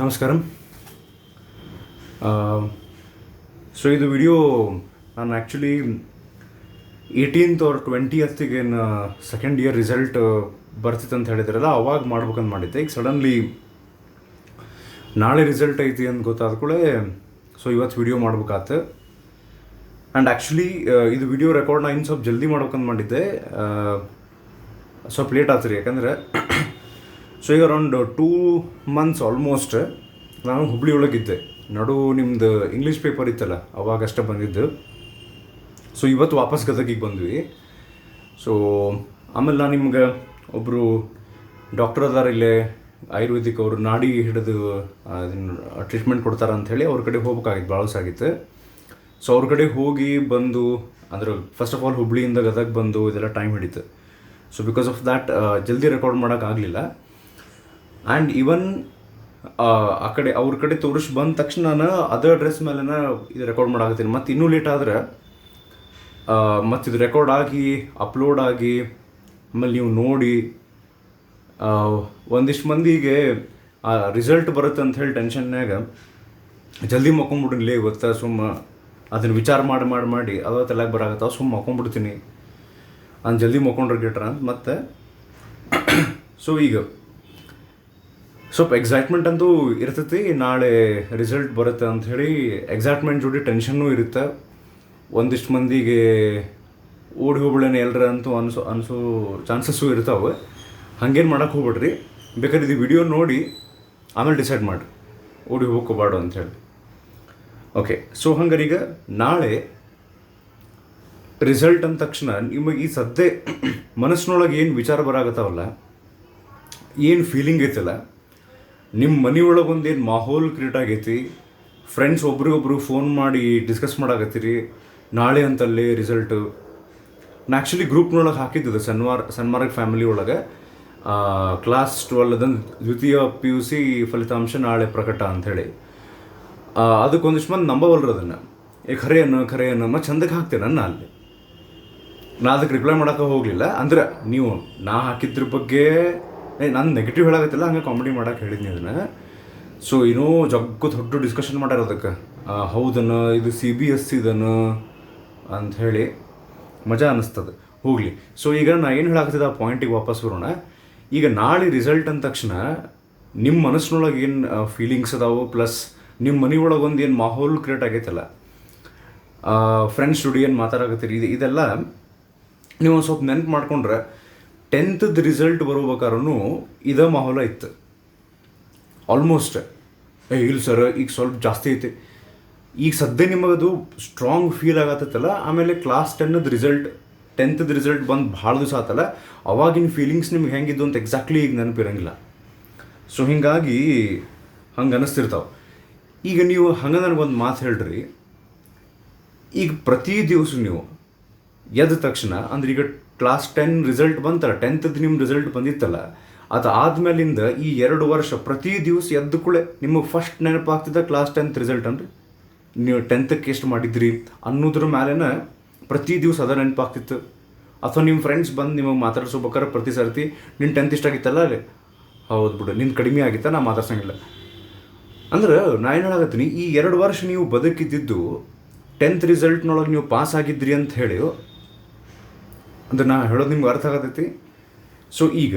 ನಮಸ್ಕಾರ. ಸೊ ಇದು ವಿಡಿಯೋ ನಾನು ಆ್ಯಕ್ಚುಲಿ 18th or 20th ಏನು ಸೆಕೆಂಡ್ ಇಯರ್ ರಿಸಲ್ಟ್ ಬರ್ತಿತ್ತು ಅಂತ ಹೇಳಿದ್ರಲ್ಲ, ಅವಾಗ ಮಾಡ್ಬೇಕಂತ ಮಾಡಿದ್ದೆ. ಈಗ ಸಡನ್ಲಿ ನಾಳೆ ರಿಸಲ್ಟ್ ಐತಿ ಅಂತ ಗೊತ್ತಾದ ಕೂಡ ಸೊ ಇವತ್ತು ವಿಡಿಯೋ ಮಾಡ್ಬೇಕಾತು. ಆ್ಯಂಡ್ ಆ್ಯಕ್ಚುಲಿ ಇದು ವಿಡಿಯೋ ರೆಕಾರ್ಡ್ ನಾನು ಇನ್ನು ಸ್ವಲ್ಪ ಜಲ್ದಿ ಮಾಡ್ಬೇಕಂತ ಮಾಡಿದ್ದೆ. ಸ್ವಲ್ಪ ಲೇಟ್ ಆಯ್ತು ರೀ, ಯಾಕಂದರೆ ಸೊ ಈಗ ಅರೌಂಡ್ 2 months ಆಲ್ಮೋಸ್ಟ್ ನಾನು ಹುಬ್ಳಿ ಒಳಗಿದ್ದೆ. ನಿಮ್ಮದು ಇಂಗ್ಲೀಷ್ ಪೇಪರ್ ಇತ್ತಲ್ಲ, ಅವಾಗಷ್ಟೇ ಬಂದಿದ್ದು. ಸೊ ಇವತ್ತು ವಾಪಸ್ ಗದಗಿಗೆ ಬಂದ್ವಿ. ಸೊ ಆಮೇಲೆ ನಾನು ನಿಮ್ಗೆ ಒಬ್ಬರು ಡಾಕ್ಟರ್ ಅದಾರ ಇಲ್ಲೇ ಆಯುರ್ವೇದಿಕ್, ಅವರು ನಾಡಿ ಹಿಡಿದು ಟ್ರೀಟ್ಮೆಂಟ್ ಕೊಡ್ತಾರೆ ಅಂಥೇಳಿ ಅವ್ರ ಕಡೆ ಹೋಗ್ಬೇಕಾಗಿತ್ತು, ಭಾಳ ಆಗಿತ್ತು. ಸೊ ಅವ್ರ ಕಡೆ ಹೋಗಿ ಬಂದು ಅಂದ್ರೆ ಫಸ್ಟ್ ಆಫ್ ಆಲ್ ಹುಬ್ಳಿಯಿಂದ ಗದಗ ಬಂದು ಇದೆಲ್ಲ ಟೈಮ್ ಹಿಡಿತು. ಸೊ ಬಿಕಾಸ್ ಆಫ್ ದ್ಯಾಟ್ ಜಲ್ದಿ ರೆಕಾರ್ಡ್ ಮಾಡೋಕ್ಕಾಗಲಿಲ್ಲ. ಆ್ಯಂಡ್ ಈವನ್ ಆ ಕಡೆ ಅವ್ರ ಕಡೆ ತೋರಿಸಿ ಬಂದ ತಕ್ಷಣ ನಾನು ಅದೇ ಅಡ್ರೆಸ್ ಮೇಲೆ ಇದು ರೆಕಾರ್ಡ್ ಮಾಡಾಕತ್ತೀನಿ. ಮತ್ತು ಇನ್ನೂ ಲೇಟ್ ಆದರೆ ಮತ್ತು ಇದು ರೆಕಾರ್ಡ್ ಆಗಿ ಅಪ್ಲೋಡ್ ಆಗಿ ಆಮೇಲೆ ನೀವು ನೋಡಿ ಒಂದಿಷ್ಟು ಮಂದಿಗೆ ರಿಸಲ್ಟ್ ಬರುತ್ತೆ ಅಂತ ಹೇಳಿ ಟೆನ್ಷನ್ನಾಗ ಜಲ್ದಿ ಮಕ್ಕೊಂಬಿಡ್ರಿ ಇವತ್ತು. ಅದನ್ನು ವಿಚಾರ ಮಾಡಿ ಅವತ್ತೆಲ್ಲ ಬರಾಕತ್ತಾವ, ಮಕ್ಕೊಂಬಿಡ್ತೀನಿ ನಾನು ಜಲ್ದಿ ಮಕ್ಕೊಂಡ್ರೆ ಗೆಟ್ರ ಅಂತ. ಮತ್ತು ಸೊ ಈಗ ಸ್ವಲ್ಪ ಎಕ್ಸೈಟ್ಮೆಂಟ್ ಅಂತೂ ಇರ್ತೈತಿ, ನಾಳೆ ರಿಸಲ್ಟ್ ಬರುತ್ತೆ ಅಂಥೇಳಿ. ಎಕ್ಸೈಟ್ಮೆಂಟ್ ಜೋಡಿ ಟೆನ್ಷನ್ನೂ ಇರುತ್ತೆ. ಒಂದಿಷ್ಟು ಮಂದಿಗೆ ಓಡಿ ಹೋಗ್ಬಿಡೇನೆ ಎಲ್ಲರ ಅಂತೂ ಅನಿಸೋ ಚಾನ್ಸಸ್ಸು ಇರ್ತಾವೆ. ಹಾಗೇನು ಮಾಡೋಕ್ಕೆ ಹೋಗ್ಬಿಡ್ರಿ, ಬೇಕಾದ್ರೆ ಇದು ವಿಡಿಯೋ ನೋಡಿ ಆಮೇಲೆ ಡಿಸೈಡ್ ಮಾಡಿರಿ ಓಡಿ ಹೋಗ್ಕೋಬಾರ್ದು ಅಂಥೇಳಿ. ಓಕೆ, ಸೊ ಹಂಗಾರೆ ಈಗ ನಾಳೆ ರಿಸಲ್ಟ್ ಅಂದ ತಕ್ಷಣ ನಿಮಗೆ ಈ ಸದ್ಯ ಮನಸ್ಸಿನೊಳಗೆ ಏನು ವಿಚಾರ ಬರಾಗತ್ತಾವಲ್ಲ, ಏನು ಫೀಲಿಂಗ್ ಐತಲ್ಲ, ನಿಮ್ಮ ಮನೆಯೊಳಗೆ ಒಂದೇನು ಮಾಹೋಲ್ ಕ್ರಿಯೇಟ್ ಆಗೈತಿ. ಫ್ರೆಂಡ್ಸ್ ಒಬ್ರಿಗೊಬ್ರು ಫೋನ್ ಮಾಡಿ ಡಿಸ್ಕಸ್ ಮಾಡಾಕತ್ತೀರಿ ನಾಳೆ ಅಂತಲ್ಲೇ ರಿಸಲ್ಟು. ನಾನು ಆ್ಯಕ್ಚುಲಿ ಗ್ರೂಪ್ನೊಳಗೆ ಹಾಕಿದ್ದು ಸನ್ಮಾರ್ಗ ಫ್ಯಾಮಿಲಿ ಒಳಗೆ ಕ್ಲಾಸ್ 12 ದ್ವಿತೀಯ PUC ಫಲಿತಾಂಶ ನಾಳೆ ಪ್ರಕಟ ಅಂಥೇಳಿ. ಅದಕ್ಕೊಂದಿಷ್ಟು ಮಂದಿ ನಂಬವಲ್ರು ಅದನ್ನು. ಖರೆ ಅನ್ನೋ ಮತ್ತು ಚಂದಕ್ಕೆ ಹಾಕ್ತೇನೆ ನಾನು ಅಲ್ಲಿ. ನಾ ಅದಕ್ಕೆ ರಿಪ್ಲೈ ಮಾಡೋಕೆ ಹೋಗಲಿಲ್ಲ. ಅಂದ್ರೆ ನೀವು ನಾ ಹಾಕಿದ್ರ ಬಗ್ಗೆ ನಾನು ನೆಗೆಟಿವ್ ಹೇಳಾಗತ್ತಿಲ್ಲ, ಹಂಗೆ ಕಾಮಿಡಿ ಮಾಡೋಕೆ ಹೇಳಿದ್ನಿ ಅದನ್ನು. ಸೊ ಏನೋ ಜಗ್ಗು ದೊಡ್ಡ ಡಿಸ್ಕಷನ್ ಮಾಡ್ಯಾರ ಅದಕ್ಕೆ, ಹೌದನ್ನು ಇದು CBSE ಅಂಥೇಳಿ ಮಜಾ ಅನ್ನಿಸ್ತದೆ. ಹೋಗಲಿ. ಸೊ ಈಗ ನಾ ಏನು ಹೇಳಾಕತ್ತಿದ್ದೆ ಆ ಪಾಯಿಂಟಿಗೆ ವಾಪಸ್ ಬರೋಣ. ಈಗ ನಾಳೆ ರಿಸಲ್ಟ್ ಅಂದ ತಕ್ಷಣ ನಿಮ್ಮ ಮನಸ್ಸಿನೊಳಗೆ ಏನು ಫೀಲಿಂಗ್ಸ್ ಅದಾವು, ಪ್ಲಸ್ ನಿಮ್ಮ ಮನೆಯೊಳಗೆ ಒಂದು ಏನು ಮಾಹೋಲ್ ಕ್ರಿಯೇಟ್ ಆಗೈತಲ್ಲ, ಫ್ರೆಂಡ್ಸ್ ಜೋಡಿ ಏನು ಮಾತಾಡಕತ್ತೀರಿ, ಇದೆಲ್ಲ ನೀವು ಒಂದು ಸ್ವಲ್ಪ ನೆನ್ಪು ಮಾಡ್ಕೊಂಡ್ರೆ 10th ರಿಸಲ್ಟ್ ಬರೋಬೇಕಾದ್ರೂ ಇದೇ ಮಾಹೋಲ ಇತ್ತು ಆಲ್ಮೋಸ್ಟ್. ಇಲ್ಲ ಸರ್ ಈಗ ಸ್ವಲ್ಪ ಜಾಸ್ತಿ ಐತಿ. ಈಗ ಸದ್ಯ ನಿಮಗದು ಸ್ಟ್ರಾಂಗ್ ಫೀಲ್ ಆಗತ್ತಲ್ಲ. ಆಮೇಲೆ ಕ್ಲಾಸ್ 10th ರಿಸಲ್ಟ್ ಬಂದು ಭಾಳ ದಿವಸ ಆತಲ್ಲ, ಅವಾಗಿನ ಫೀಲಿಂಗ್ಸ್ ನಿಮ್ಗೆ ಹೆಂಗಿದ್ದು ಅಂತ ಎಕ್ಸಾಕ್ಟ್ಲಿ ಈಗ ನೆನಪಿರಂಗಿಲ್ಲ. ಸೊ ಹೀಗಾಗಿ ಹಂಗೆ ಅನ್ನಿಸ್ತಿರ್ತಾವೆ. ಈಗ ನೀವು ಹಂಗೆ ನನಗೊಂದು ಮಾತು ಹೇಳ್ರಿ, ಈಗ ಪ್ರತಿ ದಿವಸ ನೀವು ಎದ್ದ ತಕ್ಷಣ ಅಂದ್ರೆ ಈಗ ಕ್ಲಾಸ್ 10 ರಿಸಲ್ಟ್ ಬಂತಲ್ಲ, 10th ನಿಮ್ಮ ರಿಸಲ್ಟ್ ಬಂದಿತ್ತಲ್ಲ, ಅದು ಆದಮೇಲಿಂದ ಈ 2 ವರ್ಷ ಪ್ರತಿ ದಿವಸ ಎದ್ದು ಕೂಡ ನಿಮಗೆ ಫಸ್ಟ್ ನೆನಪಾಗ್ತಿದ್ದ ಕ್ಲಾಸ್ 10th ರಿಸಲ್ಟ್ ಅಂದ್ರೆ ನೀವು 10th ಎಷ್ಟು ಮಾಡಿದ್ರಿ ಅನ್ನೋದ್ರ ಮೇಲೆನ ಪ್ರತಿ ದಿವಸ ಅದ ನೆನಪಾಗ್ತಿತ್ತು. ಅಥವಾ ನಿಮ್ಮ ಫ್ರೆಂಡ್ಸ್ ಬಂದು ನಿಮಗೆ ಮಾತಾಡ್ಸೋಬೇಕಾದ್ರೆ ಪ್ರತಿ ಸರ್ತಿ ನಿನ್ನ 10th ಇಷ್ಟಾಗಿತ್ತಲ್ಲ, ಅಲ್ಲಿ ಹೌದು ಬಿಡು ನಿನ್ನ ಕಡಿಮೆ ಆಗಿತ್ತ, ನಾ ಮಾತಾಡ್ಸಂಗಿಲ್ಲ ಅಂದ್ರೆ ನಾ ಏನು ಹೇಳಾಗತ್ತೀನಿ, ಈ 2 ವರ್ಷ ನೀವು ಬದುಕಿದ್ದಿದ್ದು 10th ರಿಸಲ್ಟ್ನೊಳಗೆ ನೀವು ಪಾಸ್ ಆಗಿದ್ರಿ ಅಂತ ಹೇಳಿ ಅಂದ್ರೆ ನಾ ಹೇಳೋದು ನಿಮ್ಗೆ ಅರ್ಥ ಆಗತೈತಿ. ಸೊ ಈಗ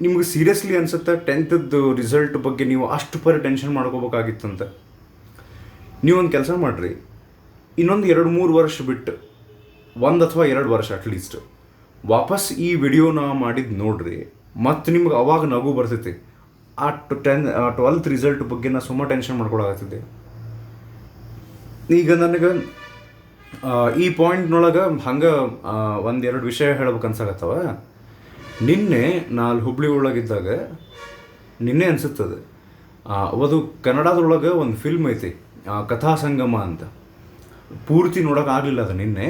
ನಿಮ್ಗೆ ಸೀರಿಯಸ್ಲಿ ಅನ್ಸುತ್ತೆ 10th ರಿಸಲ್ಟ್ ಬಗ್ಗೆ ನೀವು ಅಷ್ಟು ಟೆನ್ಷನ್ ಮಾಡ್ಕೋಬೇಕಾಗಿತ್ತಂತ. ನೀವೊಂದು ಕೆಲಸ ಮಾಡಿರಿ, ಇನ್ನೊಂದು 2-3 ವರ್ಷ ಬಿಟ್ಟು 1 ಅಥವಾ 2 ವರ್ಷ ಅಟ್ಲೀಸ್ಟ್ ವಾಪಸ್ ಈ ವಿಡಿಯೋನ ಮಾಡಿದ್ದು ನೋಡ್ರಿ, ಮತ್ತು ನಿಮ್ಗೆ ಅವಾಗ ನಗು ಬರ್ತೈತಿ. ಆ 12th ರಿಸಲ್ಟ್ ಬಗ್ಗೆ ನಾ ಸುಮ್ಮ ಟೆನ್ಷನ್ ಮಾಡ್ಕೊಳಾಗತ್ತಿದ್ದೆ. ಈಗ ನನಗೆ ಈ ಪಾಯಿಂಟ್ನೊಳಗೆ ಹಂಗೆ 1-2 ವಿಷಯ ಹೇಳ್ಬೇಕು ಅನ್ಸಾಗತ್ತವ. ನಿನ್ನೆ ನಾನು ಹುಬ್ಳಿ ಒಳಗಿದ್ದಾಗ ನಿನ್ನೆ ಅನಿಸುತ್ತದೆ, ಅದು ಕನ್ನಡದೊಳಗೆ ಒಂದು ಫಿಲ್ಮ್ ಐತಿ ಕಥಾ ಸಂಗಮ ಅಂತ. ಪೂರ್ತಿ ನೋಡೋಕ್ಕಾಗಲಿಲ್ಲ ಅದು ನಿನ್ನೆ.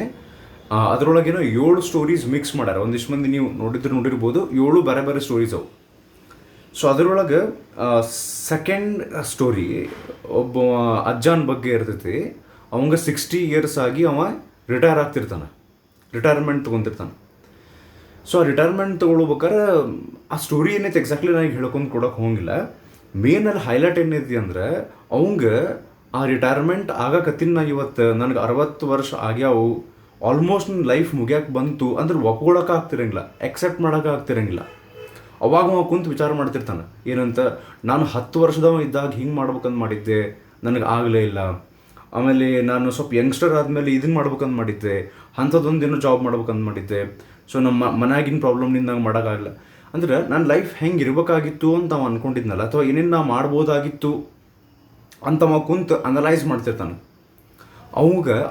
ಅದರೊಳಗೇನೋ 7 ಸ್ಟೋರೀಸ್ ಮಿಕ್ಸ್ ಮಾಡ್ಯಾರ. ಒಂದಿಷ್ಟು ಮಂದಿ ನೀವು ನೋಡಿರ್ಬೋದು, 7 ಬೇರೆ ಬೇರೆ ಸ್ಟೋರೀಸ್ ಅವು. ಸೊ ಅದರೊಳಗೆ ಸೆಕೆಂಡ್ ಸ್ಟೋರಿ ಒಬ್ಬ ಅಜ್ಜನ ಬಗ್ಗೆ ಇರ್ತೈತಿ. ಅವಂಗೆ 60 years ಆಗಿ ಅವ ರಿಟೈರ್ ಆಗ್ತಿರ್ತಾನೆ, ರಿಟೈರ್ಮೆಂಟ್ ತೊಗೊತಿರ್ತಾನೆ. ಸೊ ಆ ರಿಟೈರ್ಮೆಂಟ್ ತೊಗೊಳ್ಬೇಕಾರೆ ಆ ಸ್ಟೋರಿ ಏನೈತೆ ಎಕ್ಸಾಕ್ಟ್ಲಿ ನನಗೆ ಹೇಳ್ಕೊಂಡು ಕೊಡೋಕೆ ಹೋಗಿಲ್ಲ. ಮೇನಲ್ಲಿ ಹೈಲೈಟ್ ಏನೈತಿ ಅಂದ್ರೆ ಅವಂಗೆ ಆ ರಿಟೈರ್ಮೆಂಟ್ ಆಗಕತ್ತಿನ ನಾ ಇವತ್ತು ನನಗೆ 60 ವರ್ಷ ಆಗ್ಯಾವು, ಆಲ್ಮೋಸ್ಟ್ ನನ್ನ ಲೈಫ್ ಮುಗ್ಯಾಕೆ ಬಂತು ಅಂದ್ರೆ ಒಪ್ಕೊಳಕ್ಕೆ ಆಗ್ತಿರಂಗಿಲ್ಲ, ಎಕ್ಸೆಪ್ಟ್ ಮಾಡೋಕೆ ಆಗ್ತಿರಂಗಿಲ್ಲ. ಅವಾಗ ಅವ ಕುಂತು ವಿಚಾರ ಮಾಡ್ತಿರ್ತಾನೆ ಏನಂತ, ನಾನು 10 ವರ್ಷದವ ಇದ್ದಾಗ ಹಿಂಗೆ ಮಾಡ್ಬೇಕಂತ ಮಾಡಿದ್ದೆ, ನನಗೆ ಆಗಲೇ ಇಲ್ಲ. ಆಮೇಲೆ ನಾನು ಸ್ವಲ್ಪ ಯಂಗ್ಸ್ಟರ್ ಆದಮೇಲೆ ಇದನ್ನು ಮಾಡ್ಬೇಕಂತ ಮಾಡಿದ್ದೆ, ಅಂಥದ್ದೊಂದು ಏನೋ ಜಾಬ್ ಮಾಡ್ಬೇಕಂತ ಮಾಡಿದ್ದೆ. ಸೊ ನಮ್ಮ ಮನ್ಯಾಗಿನ ಪ್ರಾಬ್ಲಮ್ನಿಂದ ನಂಗೆ ಮಾಡೋಕ್ಕಾಗಲ್ಲ. ಅಂದ್ರೆ ನನ್ನ ಲೈಫ್ ಹೆಂಗೆ ಇರಬೇಕಾಗಿತ್ತು ಅಂತ ಅವ ಅಂದ್ಕೊಂಡಿದ್ನಲ್ಲ, ಅಥವಾ ಏನೇನು ನಾ ಮಾಡ್ಬೋದಾಗಿತ್ತು ಅಂತ ಅವ ಕುಂತು ಅನಲೈಸ್ ಮಾಡ್ತಿರ್ತಾನೆ.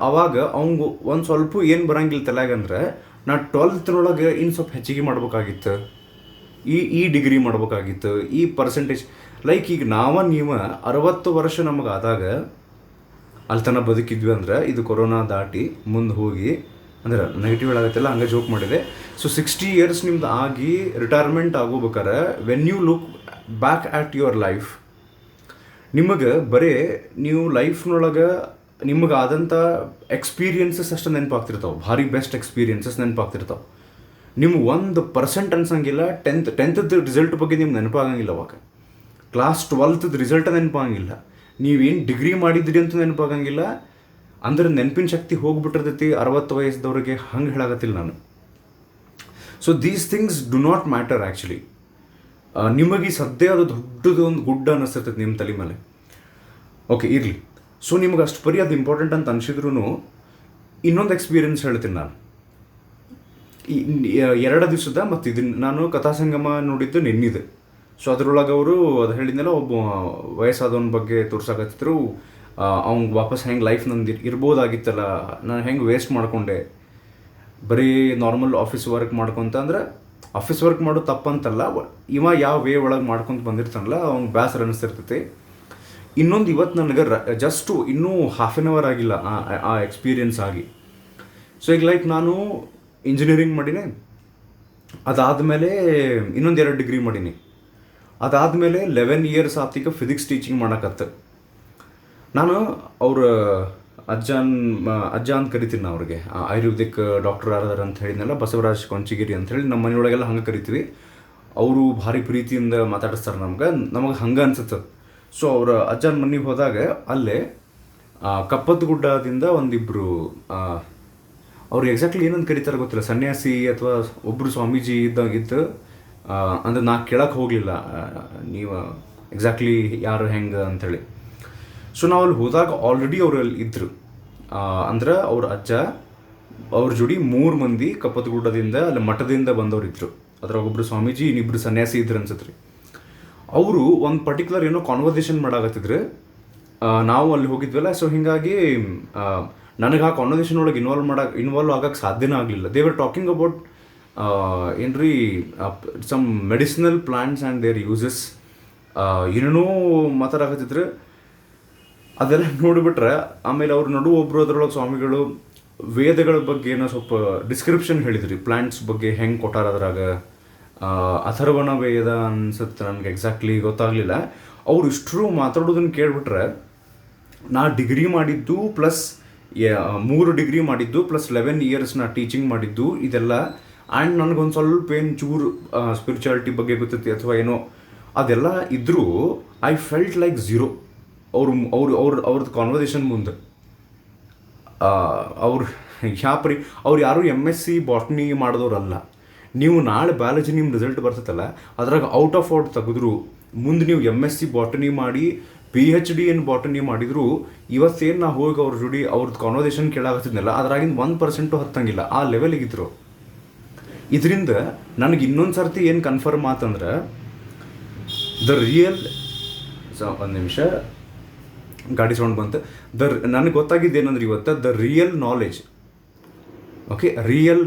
ಅವಾಗ ಅವಂಗೆ ಒಂದು ಸ್ವಲ್ಪ ಏನು ಬರೋಂಗಿಲ್ಲ ತಲೆಗಂದ್ರೆ, ನಾ 12th ಇನ್ನು ಸ್ವಲ್ಪ ಹೆಚ್ಚಿಗೆ ಮಾಡ್ಬೇಕಾಗಿತ್ತು, ಈ ಡಿಗ್ರಿ ಮಾಡ್ಬೇಕಾಗಿತ್ತು, ಈ ಪರ್ಸೆಂಟೇಜ್. ಲೈಕ್ ಈಗ ನೀವು 60 ವರ್ಷ ನಮಗೆ ಆದಾಗ ಅಲ್ಲಿ ತನಕ ಬದುಕಿದ್ವಿ ಅಂದ್ರೆ, ಇದು ಕೊರೋನಾ ದಾಟಿ ಮುಂದೆ ಹೋಗಿ ಅಂದ್ರೆ ನೆಗೆಟಿವ್ ಹೇಳಾಗತ್ತೆಲ್ಲ ಹಂಗೆ ಜೋಕ್ ಮಾಡಿದೆ. ಸೊ 60 years ನಿಮ್ದು ಆಗಿ ರಿಟೈರ್ಮೆಂಟ್ ಆಗೋಬೇಕಾರೆ when you look back at your life, ನಿಮಗೆ ಬರೀ ನೀವು ಲೈಫ್ನೊಳಗೆ ನಿಮಗೆ ಆದಂಥ ಎಕ್ಸ್ಪೀರಿಯನ್ಸಸ್ ಅಷ್ಟು ನೆನಪಾಗ್ತಿರ್ತಾವೆ, ಭಾರಿ ಬೆಸ್ಟ್ ಎಕ್ಸ್ಪೀರಿಯನ್ಸಸ್ ನೆನಪಾಗ್ತಿರ್ತಾವೆ. ನಿಮ್ಗೆ 1% ಅನ್ಸಂಗಿಲ್ಲ. ಟೆಂತ್ ರಿಸಲ್ಟ್ ಬಗ್ಗೆ ನಿಮ್ಗೆ ನೆನಪಾಗಂಗಿಲ್ಲ. ಅವಾಗ ಕ್ಲಾಸ್ 12th ರಿಸಲ್ಟ್ ನೆನಪಾಗಂಗಿಲ್ಲ. ನೀವೇನು ಡಿಗ್ರಿ ಮಾಡಿದ್ರಿ ಅಂತ ನೆನಪಾಗಂಗಿಲ್ಲ. ಅಂದ್ರೆ ನೆನಪಿನ ಶಕ್ತಿ ಹೋಗ್ಬಿಟ್ಟಿರ್ತೈತಿ 60 ವಯಸ್ಸದವ್ರಿಗೆ. ಹಂಗೆ ಹೇಳಾಗತ್ತಿಲ್ಲ ನಾನು. So these things do not matter actually. ನಿಮಗೆ ಸದ್ಯ ಅದು ದೊಡ್ಡದು ಒಂದು ಗುಡ್ಡ ಅನ್ನಿಸ್ತೈತೆ ನಿಮ್ಮ ತಲೆ ಮೇಲೆ. ಓಕೆ, ಇರಲಿ. ಸೊ ನಿಮ್ಗೆ ಅಷ್ಟು ಬರೀ ಅದು ಇಂಪಾರ್ಟೆಂಟ್ ಅಂತ ಅನಿಸಿದ್ರು ಇನ್ನೊಂದು ಎಕ್ಸ್ಪೀರಿಯನ್ಸ್ ಹೇಳ್ತೀನಿ ನಾನು. 2 ದಿವಸದ ಮತ್ತು ಇದನ್ನು ನಾನು ಕಥಾಸಂಗಮ ನೋಡಿದ್ದು ನಿನ್ನಿದೆ. ಸೊ ಅದರೊಳಗೆ ಅವರು ಅದು ಹೇಳಿದ್ನೆಲ್ಲ, ಒಬ್ಬ ವಯಸ್ಸಾದವನ ಬಗ್ಗೆ ತೋರ್ಸಾಕತ್ತಿದ್ರು. ಅವ್ನಿಗೆ ವಾಪಸ್ ಹೆಂಗೆ ಲೈಫ್ ನಂದು ಇರ್ಬೋದಾಗಿತ್ತಲ್ಲ, ನಾನು ಹೆಂಗೆ ವೇಸ್ಟ್ ಮಾಡಿಕೊಂಡೆ, ಬರೀ ನಾರ್ಮಲ್ ಆಫೀಸ್ ವರ್ಕ್ ಮಾಡ್ಕೊತ. ಅಂದ್ರೆ ಆಫೀಸ್ ವರ್ಕ್ ಮಾಡೋದು ತಪ್ಪಂತಲ್ಲ, ಯಾವ ವೇ ಒಳಗೆ ಮಾಡ್ಕೊತ ಬಂದಿರ್ತಾನಲ್ಲ ಅವ್ನಿಗೆ ಬೇಸರ ಅನ್ನಿಸ್ತಿರ್ತೈತಿ. ಇನ್ನೊಂದು ಇವತ್ತು ನನಗೆ ಜಸ್ಟು ಇನ್ನೂ ಹಾಫ್ ಆನ್ ಅವರ್ ಆಗಿಲ್ಲ ಆ ಎಕ್ಸ್ಪೀರಿಯನ್ಸ್ ಆಗಿ. ಸೊ ಈಗ ಲೈಕ್ ನಾನು ಇಂಜಿನಿಯರಿಂಗ್ ಮಾಡೀನಿ, ಅದಾದಮೇಲೆ ಇನ್ನೊಂದು 2 ಡಿಗ್ರಿ ಮಾಡೀನಿ. ಅದಾದಮೇಲೆ 11 years ಆತೀಗ ಫಿಸಿಕ್ಸ್ ಟೀಚಿಂಗ್ ಮಾಡೋಕತ್ತೆ. ನಾನು ಅವ್ರ ಅಜ್ಜ ಅಂತ ಕರಿತೀನಿ ನಾ ಅವ್ರಿಗೆ. ಆಯುರ್ವೇದಿಕ್ ಡಾಕ್ಟರ್ ಯಾರದಾರ ಅಂತ ಹೇಳಿದ್ನಲ್ಲ, ಬಸವರಾಜ್ ಕೊಂಚಿಗಿರಿ ಅಂತ ಹೇಳಿ. ನಮ್ಮ ಮನೆಯೊಳಗೆಲ್ಲ ಹಂಗೆ ಕರಿತೀವಿ. ಅವರು ಭಾರಿ ಪ್ರೀತಿಯಿಂದ ಮಾತಾಡಿಸ್ತಾರೆ ನಮಗೆ ಹಂಗೆ ಅನ್ಸುತ್ತೆ. ಸೊ ಅವ್ರ ಅಜ್ಜನ ಮನೆಗೆ ಹೋದಾಗ ಅಲ್ಲೇ ಕಪ್ಪತ್ತಗುಡ್ಡದಿಂದ ಒಂದಿಬ್ಬರು, ಅವ್ರು ಎಕ್ಸಾಕ್ಟ್ಲಿ ಏನಂತ ಕರೀತಾರೆ ಗೊತ್ತಿಲ್ಲ, ಸನ್ಯಾಸಿ ಅಥವಾ ಒಬ್ಬರು ಸ್ವಾಮೀಜಿ ಇದ್ದಾಗಿತ್ತು. ಅಂದರೆ ನಾ ಕೇಳಕ್ಕೆ ಹೋಗಲಿಲ್ಲ ನೀವು ಎಕ್ಸಾಕ್ಟ್ಲಿ ಯಾರು ಹೆಂಗೆ ಅಂಥೇಳಿ. ಸೊ ನಾವು ಅಲ್ಲಿ ಹೋದಾಗ ಆಲ್ರೆಡಿ ಅವರು ಅಲ್ಲಿ ಇದ್ದರು. ಅಂದ್ರೆ ಅವ್ರ ಅಜ್ಜ ಅವ್ರ ಜೋಡಿ 3 ಮಂದಿ ಕಪ್ಪತ್ತಗುಡ್ಡದಿಂದ ಅಲ್ಲಿ ಮಠದಿಂದ ಬಂದವ್ರು ಇದ್ದರು. ಅದ್ರಾಗ ಒಬ್ಬರು ಸ್ವಾಮೀಜಿ, ಇನ್ನಿಬ್ಬರು ಸನ್ಯಾಸಿ ಇದ್ರು ಅನ್ಸತ್ರಿ. ಅವರು ಒಂದು ಪರ್ಟಿಕ್ಯುಲರ್ ಏನೋ ಕಾನ್ವರ್ಸೇಷನ್ ಮಾಡಾಕತ್ತಿದ್ರು. ನಾವು ಅಲ್ಲಿ ಹೋಗಿದ್ವಲ್ಲ. ಸೊ ಹೀಗಾಗಿ ನನಗೆ ಆ ಕಾನ್ವರ್ಸೇಷನ್ ಒಳಗೆ ಇನ್ವಾಲ್ವ್ ಆಗಕ್ಕೆ ಸಾಧ್ಯನೇ ಆಗಲಿಲ್ಲ. ದೇ ವರ್ ಟಾಕಿಂಗ್ ಅಬೌಟ್ ಏನ್ರಿ some medicinal plants and their uses, ಏನೇನೋ ಮಾತಾಡಕತ್ತಿದ್ರು. ಅದೆಲ್ಲ ನೋಡಿಬಿಟ್ರೆ ಆಮೇಲೆ ಅವ್ರ ಒಬ್ಬರು ಅದರೊಳಗೆ ಸ್ವಾಮಿಗಳು ವೇದಗಳ ಬಗ್ಗೆ ಏನೋ ಸ್ವಲ್ಪ ಡಿಸ್ಕ್ರಿಪ್ಷನ್ ಹೇಳಿದ್ರಿ, ಪ್ಲಾಂಟ್ಸ್ ಬಗ್ಗೆ ಹೆಂಗೆ ಕೊಟ್ಟಾರ ಅದ್ರಾಗ. ಅಥರ್ವಣ ವೇದ ಅನ್ಸುತ್ತೆ, ನನಗೆ ಎಕ್ಸಾಕ್ಟ್ಲಿ ಗೊತ್ತಾಗಲಿಲ್ಲ. ಅವ್ರು ಇಷ್ಟರು ಮಾತಾಡೋದನ್ನು ಕೇಳಿಬಿಟ್ರೆ, ನಾ ಡಿಗ್ರಿ ಮಾಡಿದ್ದು ಪ್ಲಸ್ 3 ಡಿಗ್ರಿ ಮಾಡಿದ್ದು ಪ್ಲಸ್ 11 years ನಾ ಟೀಚಿಂಗ್ ಮಾಡಿದ್ದು ಇದೆಲ್ಲ, ಆ್ಯಂಡ್ ನನಗೊಂದು ಸ್ವಲ್ಪ ಏನು ಚೂರು ಸ್ಪಿರಿಚುಯಾಲಿಟಿ ಬಗ್ಗೆ ಗೊತ್ತೈತಿ ಅಥವಾ ಏನೋ ಅದೆಲ್ಲ ಇದ್ದರೂ ಐ ಫೆಲ್ಟ್ ಲೈಕ್ ಝೀರೋ ಅವ್ರದ್ದು ಕಾನ್ವರ್ಸೇಷನ್ ಮುಂದೆ. ಅವ್ರು ಯಾರು MSc ಬಾಟ್ನಿ ಮಾಡಿದವ್ರಲ್ಲ. ನೀವು ನಾಳೆ ಬಯಾಲಜಿ ನಿಮ್ಮ ರಿಸಲ್ಟ್ ಬರ್ತೈತಲ್ಲ, ಅದ್ರಾಗ ಔಟ್ ಆಫ್ ತೆಗೆದ್ರು ಮುಂದೆ ನೀವು MSc ಬಾಟನಿ ಮಾಡಿ PhD ಇನ್ ಬಾಟನಿ ಮಾಡಿದ್ರು, ಇವತ್ತೇನು ನಾ ಹೋಗಿ ಅವ್ರ ಜೋಡಿ ಅವ್ರದ್ದು ಕಾನ್ವರ್ಸೇಷನ್ ಕೇಳಾಕತ್ತಿದ್ನಲ್ಲ, ಅದ್ರಾಗಿಂದ 1% ಹತ್ತಂಗಿಲ್ಲ, ಆ ಲೆವೆಲಿಗಿದ್ರು. ಇದರಿಂದ ನನಗೆ ಇನ್ನೊಂದು ಸರ್ತಿ ಏನು ಕನ್ಫರ್ಮ್ ಆತಂದ್ರೆ, ಒಂದು ನಿಮಿಷ ಗಾಡಿ ಸೌಂಡ್ ಬಂತು. ನನಗೆ ಗೊತ್ತಾಗಿದ್ದೇನೆಂದ್ರೆ ಇವತ್ತು real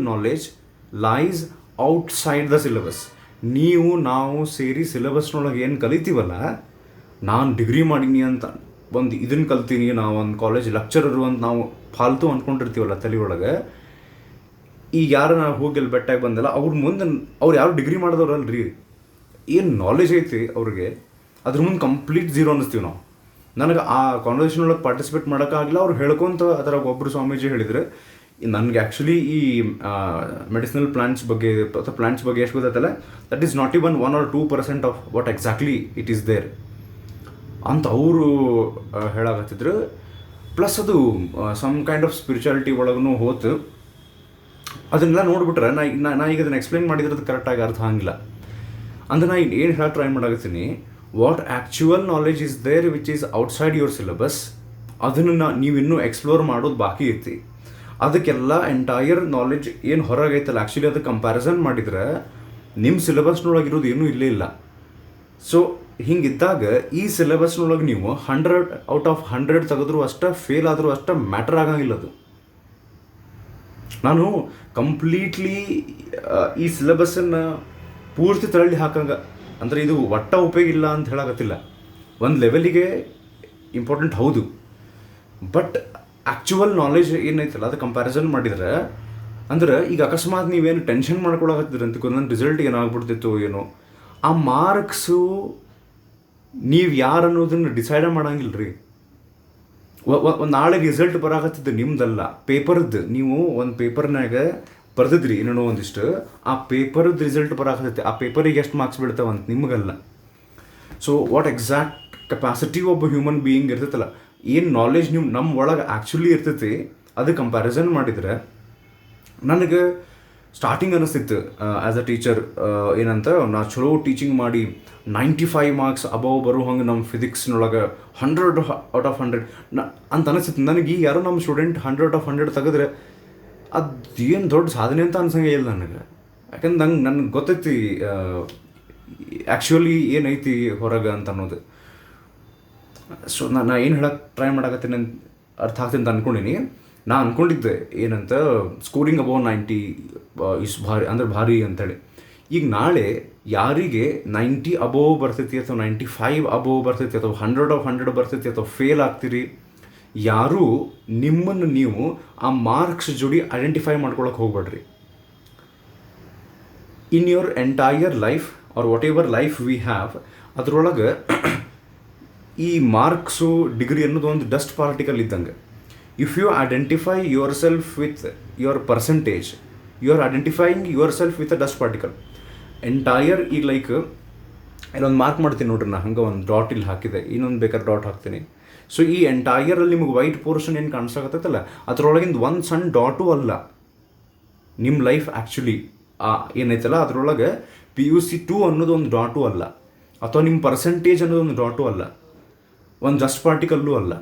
knowledge lies outside the syllabus. ನಾವು ಸೇರಿ ಸಿಲೆಬಸ್ನೊಳಗೆ ಏನು ಕಲಿತೀವಲ್ಲ, ನಾನು ಡಿಗ್ರಿ ಮಾಡೀನಿ ಅಂತ ಒಂದು ಇದನ್ನು ಕಲ್ತೀನಿ, ನಾವು ಒಂದು ಕಾಲೇಜ್ ಲೆಕ್ಚರರು ಅಂತ ನಾವು ಫಾಲ್ತು ಅಂದ್ಕೊಂಡಿರ್ತೀವಲ್ಲ ತಲೆಯೊಳಗೆ. ಈಗ ಯಾರು ನಾವು ಹೋಗಿ ಅಲ್ಲಿ ಬೆಟ್ಟಾಗಿ ಬಂದಲ್ಲ, ಅವ್ರ ಮುಂದೆ ಅವ್ರು ಯಾರು ಡಿಗ್ರಿ ಮಾಡಿದವ್ರಲ್ರಿ, ಏನು ನಾಲೆಜ್ ಐತಿ ಅವ್ರಿಗೆ, ಅದ್ರ ಮುಂದೆ ಕಂಪ್ಲೀಟ್ ಝೀರೋ ಅನ್ನಿಸ್ತೀವಿ ನಾವು. ನನಗೆ ಆ ಕಾನ್ವರ್ಸೇಷನ್ ಒಳಗೆ ಪಾರ್ಟಿಸಿಪೇಟ್ ಮಾಡೋಕ್ಕಾಗಲಿಲ್ಲ. ಅವ್ರು ಹೇಳ್ಕೊಂತ ಅದ್ರಾಗ ಒಬ್ಬರು ಸ್ವಾಮೀಜಿ ಹೇಳಿದರೆ, ನನಗೆ ಆ್ಯಕ್ಚುಲಿ ಈ ಮೆಡಿಸಿನಲ್ ಪ್ಲಾಂಟ್ಸ್ ಬಗ್ಗೆ ಅಥವಾ ಪ್ಲಾಂಟ್ಸ್ ಬಗ್ಗೆ ಎಷ್ಟು ಗೊತ್ತಲ್ಲ, that is not even 1 or 2% of what exactly it is there. ಅಂತ ಅವರು ಹೇಳಾಕತ್ತಿದ್ರು. ಪ್ಲಸ್ ಅದು ಸಮ್ ಕೈಂಡ್ ಆಫ್ ಸ್ಪಿರಿಚುಯಾಲಿಟಿ ಒಳಗೂ ಹೋತು. ಅದನ್ನೆಲ್ಲ ನೋಡ್ಬಿಟ್ರೆ ನಾ ಈಗ ಅದನ್ನು ಎಕ್ಸ್ಪ್ಲೈನ್ ಮಾಡಿದ್ರದ್ದು ಕರೆಕ್ಟಾಗಿ ಅರ್ಥ ಆಗಿಲ್ಲ. ಅಂದ್ರೆ ನಾ ಏನು ಹೇಳಕ್ಕೆ ಟ್ರೈ ಮಾಡಾಕತ್ತೀನಿ, what actual knowledge is there which is outside your syllabus, ಅದನ್ನು ನೀವಿನ್ನೂ ಎಕ್ಸ್ಪ್ಲೋರ್ ಮಾಡೋದು ಬಾಕಿ ಐತಿ. ಅದಕ್ಕೆಲ್ಲ ಎಂಟೈರ್ ನಾಲೆಜ್ ಏನು ಹೊರಗೈತಲ್ಲ, ಆ್ಯಕ್ಚುಲಿ ಅದು ಕಂಪ್ಯಾರಿಸನ್ ಮಾಡಿದ್ರೆ ನಿಮ್ಮ ಸಿಲೆಬಸ್ನೊಳಗಿರೋದು ಏನೂ ಇಲ್ಲೇ ಇಲ್ಲ. ಸೊ ಹಿಂಗಿದ್ದಾಗ ಈ ಸಿಲೆಬಸ್ನೊಳಗೆ ನೀವು 100/100 ತೆಗೆದ್ರೂ ಅಷ್ಟೇ, ಫೇಲ್ ಆದರೂ ಅಷ್ಟೇ ಮ್ಯಾಟರ್ ಆಗಂಗಿಲ್ಲ ಅದು. ನಾನು ಕಂಪ್ಲೀಟ್ಲಿ ಈ ಸಿಲೆಬಸ್ಸನ್ನು ಪೂರ್ತಿ ತಳ್ಳಿ ಹಾಕಂಗ, ಅಂದರೆ ಇದು ಒಟ್ಟ ಉಪಯೋಗ ಇಲ್ಲ ಅಂತ ಹೇಳಾಕತ್ತಿಲ್ಲ. ಒಂದು ಲೆವೆಲಿಗೆ ಇಂಪಾರ್ಟೆಂಟ್ ಹೌದು, ಬಟ್ ಆ್ಯಕ್ಚುವಲ್ ನಾಲೆಜ್ ಏನೈತಲ್ಲ ಅದು ಕಂಪ್ಯಾರಿಸನ್ ಮಾಡಿದ್ರೆ, ಅಂದ್ರೆ ಈಗ ಅಕಸ್ಮಾತ್ ನೀವೇನು ಟೆನ್ಷನ್ ಮಾಡ್ಕೊಳಕತ್ತಿದ್ರಿ ಅಂತ ನನ್ನ ರಿಸಲ್ಟ್ ಏನಾಗ್ಬಿಡ್ತಿತ್ತು ಏನೋ, ಆ ಮಾರ್ಕ್ಸು ನೀವು ಯಾರು ಅನ್ನೋದನ್ನು ಡಿಸೈಡ್ ಮಾಡಂಗಿಲ್ಲ ರೀ. ನಾಳೆ ರಿಸಲ್ಟ್ ಬರಾಕತ್ತಿದ್ದು ನಿಮ್ದಲ್ಲ, ಪೇಪರ್ದು. ನೀವು ಒಂದು ಪೇಪರ್ನಾಗ ಬರ್ದಿದ್ರಿ ಏನೋ ಒಂದಿಷ್ಟು, ಆ ಪೇಪರ್ದು ರಿಸಲ್ಟ್ ಬರಾಕತ್ತೈತಿ, ಆ ಪೇಪರಿಗೆ ಎಷ್ಟು ಮಾರ್ಕ್ಸ್ ಬೀಳ್ತಾವಂತ ನಿಮಗಲ್ಲ. ಸೊ ವಾಟ್ ಎಕ್ಸಾಕ್ಟ್ ಕೆಪಾಸಿಟಿ ಒಬ್ಬ ಹ್ಯೂಮನ್ ಬೀಯಿಂಗ್ ಇರ್ತೈತಲ್ಲ, ಏನು ನಾಲೆಜ್ ನೀವು ನಮ್ಮ ಒಳಗೆ ಆ್ಯಕ್ಚುಲಿ ಇರ್ತೈತಿ, ಅದು ಕಂಪ್ಯಾರಿಸನ್ ಮಾಡಿದರೆ ನನಗೆ ಸ್ಟಾರ್ಟಿಂಗ್ ಅನ್ನಿಸ್ತಿತ್ತು ಆ್ಯಸ್ ಅ ಟೀಚರ್ ಏನಂತ, ನಾ ಚಲೋ ಟೀಚಿಂಗ್ ಮಾಡಿ 95 ಮಾರ್ಕ್ಸ್ ಅಬವ್ ಬರೋ ಹಂಗೆ ನಮ್ಮ ಫಿಸಿಕ್ಸ್ನೊಳಗೆ 100/100 ಅಂತ ಅನಿಸ್ತಿತ್ತು ನನಗೆ. ಈಗ ಯಾರೋ ನಮ್ಮ ಸ್ಟೂಡೆಂಟ್ 100/100 ತೆಗೆದ್ರೆ ಅದೇನು ದೊಡ್ಡ ಸಾಧನೆ ಅಂತ ಅನ್ಸಂಗೆ ಇಲ್ಲ ನನಗೆ. ಯಾಕಂದ್ರೆ ನನಗೆ ಗೊತ್ತೈತಿ ಆ್ಯಕ್ಚುಲಿ ಏನೈತಿ ಹೊರಗೆ ಅಂತ ಅನ್ನೋದು. ಸೊ ನಾ ಏನು ಹೇಳಕ್ಕೆ ಟ್ರೈ ಮಾಡಾಕತ್ತೀನಿ ಅಂತ ಅರ್ಥ ಆಗ್ತೀನಿ ಅಂತ ಅಂದ್ಕೊಂಡಿನಿ. ನಾ ಅಂದ್ಕೊಂಡಿದ್ದೆ ಏನಂತ, ಸ್ಕೋರಿಂಗ್ ಅಬೌವ್ 90 ಇಸ್ ಭಾರಿ ಅಂದರೆ ಭಾರಿ ಅಂಥೇಳಿ. ಈಗ ನಾಳೆ ಯಾರಿಗೆ 90 ಅಬೋವ್ ಬರ್ತೈತಿ ಅಥವಾ 95 ಅಬೋವ್ ಬರ್ತೈತಿ ಅಥವಾ 100/100 ಬರ್ತೈತಿ ಅಥವಾ ಫೇಲ್ ಆಗ್ತೀರಿ, ಯಾರೂ ನಿಮ್ಮನ್ನು ನೀವು ಆ ಮಾರ್ಕ್ಸ್ ಜೋಡಿ ಐಡೆಂಟಿಫೈ ಮಾಡ್ಕೊಳಕ್ಕೆ ಹೋಗ್ಬೇಡ್ರಿ. In your entire life or whatever life we have, ಅದರೊಳಗೆ ಈ ಮಾರ್ಕ್ಸು ಡಿಗ್ರಿ ಅನ್ನೋದು ಒಂದು ಡಸ್ಟ್ ಪಾರ್ಟಿಕಲ್ ಇದ್ದಂಗೆ. If you identify yourself with your percentage, you are identifying yourself with a dust particle. Entire ಈಗ like ಇಲ್ಲೊಂದು mark ಮಾಡ್ತೀನಿ ನೋಡ್ರಿ, ನಾ ಹಂಗೆ ಒಂದು ಡಾಟ್ ಇಲ್ಲಿ ಹಾಕಿದೆ, ಇನ್ನೊಂದು ಬೇಕಾದ್ರೆ ಡಾಟ್ ಹಾಕ್ತೀನಿ. ಸೊ ಈ ಎಂಟೈರಲ್ಲಿ ನಿಮಗೆ ವೈಟ್ ಪೋರ್ಷನ್ ಏನು ಕಾಣಿಸಾಕತ್ತೈತಲ್ಲ, ಅದರೊಳಗಿಂದ ಒಂದು ಸಣ್ಣ ಡಾಟು ಅಲ್ಲ ನಿಮ್ಮ ಲೈಫ್. ಆ್ಯಕ್ಚುಲಿ ಏನೈತಲ್ಲ ಅದರೊಳಗೆ PUC 2 ಅನ್ನೋದು ಒಂದು ಡಾಟು ಅಲ್ಲ, ಅಥವಾ ನಿಮ್ಮ ಪರ್ಸೆಂಟೇಜ್ ಅನ್ನೋದು ಒಂದು ಡಾಟು ಅಲ್ಲ, ಒಂದು ಡಸ್ಟ್ ಪಾರ್ಟಿಕಲ್ಲು ಅಲ್ಲ.